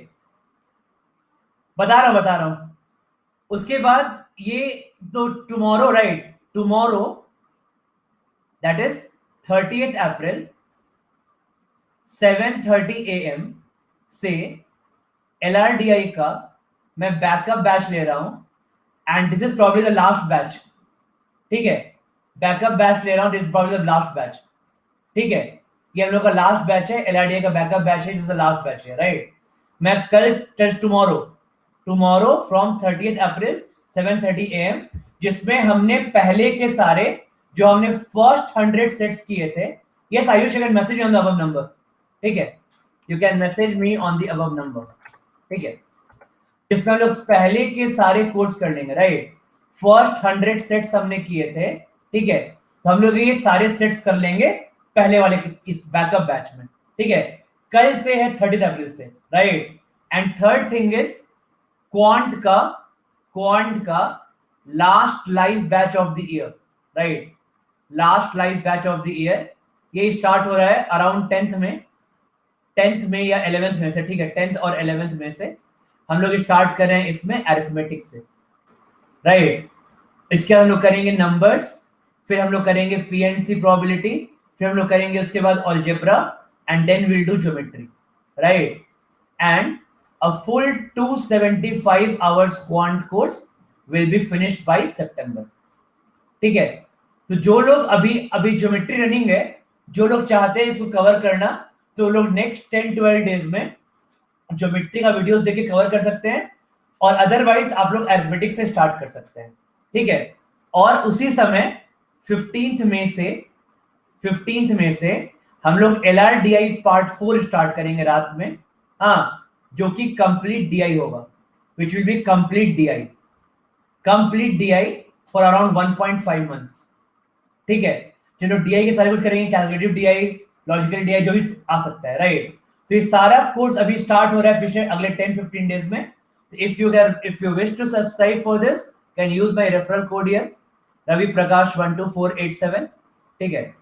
बता रहा हूं। उसके बाद ये तो tomorrow, right, tomorrow that is 30th April, 7:30 AM से LRDI का मैं बैकअप बैच ले रहा हूं and this is probably the last batch. ठीक है, बैकअप बैच ले रहा हूं, this is probably the last batch. ठीक है, ये हम लोग का लास्ट बैच है, LRDI का बैकअप बैच है, this is the last batch है, राइट। मैं कल test tomorrow from 30th April 7:30 AM, जिसमें हमने पहले के सारे जो हमने फर्स्ट 100 सेट्स किए थे। Yes Ayush, you can message on the above number. ठीक है, you can message me on the above number. ठीक है, जिसमें हम लोग पहले के सारे कोर्स कर लेंगे, राइट। फर्स्ट 100 सेट्स हमने किए थे। ठीक है, तो हम लोग ये सारे सेट्स कर लेंगे पहले वाले इस बैकअप बैच में। ठीक है, कल से है 30 अप्रैल से, right. And third thing is quant का last live batch of the year, right. Last live batch of the year ये स्टार्ट हो रहा है अराउंड 10th में या 11th में से। ठीक है, 10th और 11th में से हम लोग स्टार्ट कर रहे हैं इसमें अरिथमेटिक से, राइट। इसके हम लोग करेंगे नंबर्स, फिर हम लोग करेंगे पीएनसी प्रोबेबिलिटी, फिर हम लोग करेंगे उसके बाद algebra and then will do geometry, right. And a full 275 hours quant course will be finished by September. ठीक है, तो जो लोग अभी ज्योमेट्री रनिंग है, जो लोग चाहते हैं इसको कवर करना, तो लोग नेक्स्ट 10-12 डेज में ज्योमेट्री का वीडियोस देख के कवर कर सकते हैं, और अदरवाइज आप लोग अरिथमेटिक से स्टार्ट कर सकते हैं। ठीक है, और उसी समय 15th में से हम लोग LRDI पार्ट 4 स्टार्ट करेंगे रात में। हाँ, जो कि कंप्लीट DI होगा, which will be complete DI for around 1.5 months. ठीक है, चलो DI के सारे कुछ करेंगे, कैलकुलेटिव DI, लॉजिकल DI, जो भी आ सकता है, राइट। तो ये सारा कोर्स अभी स्टार्ट हो रहा है पिछले अगले 10-15 डेज में। If you wish to subscribe for this, can use my referral code here, Ravi Prakash 12487। ठीक है,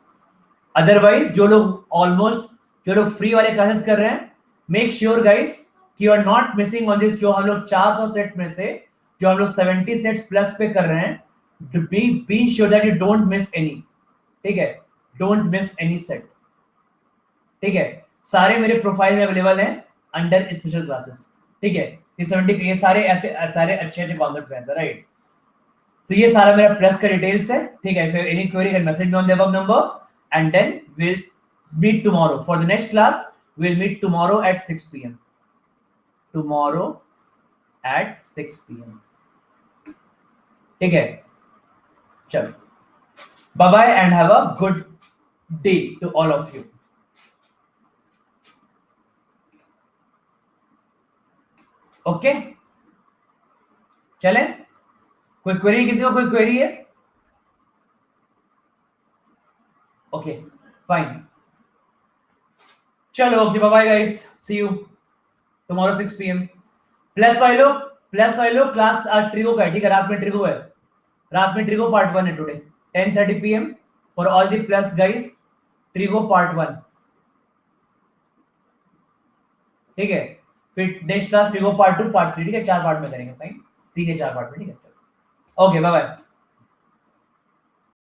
अदरवाइज जो लोग फ्री वाले क्लासेस कर रहे हैं, मेक श्योर गाइस कि you are not missing on this. जो हम लोग 400 सेट में से जो हम लोग 70 सेट्स प्लस पे कर रहे हैं, be sure that you don't miss any. ठीक है, डोंट मिस एनी सेट। ठीक है, सारे मेरे प्रोफाइल में अवेलेबल हैं अंडर स्पेशल क्लासेस। ठीक है, ये सारे अच्छे कॉन्सेप्ट्स हैं, राइट। तो ये सारा मेरा प्लस का डिटेल्स है। ठीक है, फिर any query can message me on the above number and then will meet tomorrow for the next class. Will meet tomorrow at 6 PM। Tomorrow at 6 PM। ठीक है, चलो, bye bye and have a good day to all of you. Okay, चले, कोई query, किसी को कोई query है? Okay, fine, चलो, okay, bye bye guys, see you tomorrow 6 PM। Plus वाले लोग क्लास आज ट्रिगो का है। ठीक है, रात में ट्रिगो है, पार्ट 1 है today 10:30 PM for all the plus guys. Trigo part 1। ठीक है, फिर next class trigo part 2, part 3। ठीक है, 4 पार्ट में करेंगे, फाइन, 3 या 4 पार्ट में। ठीक है, ओके, बाय बाय।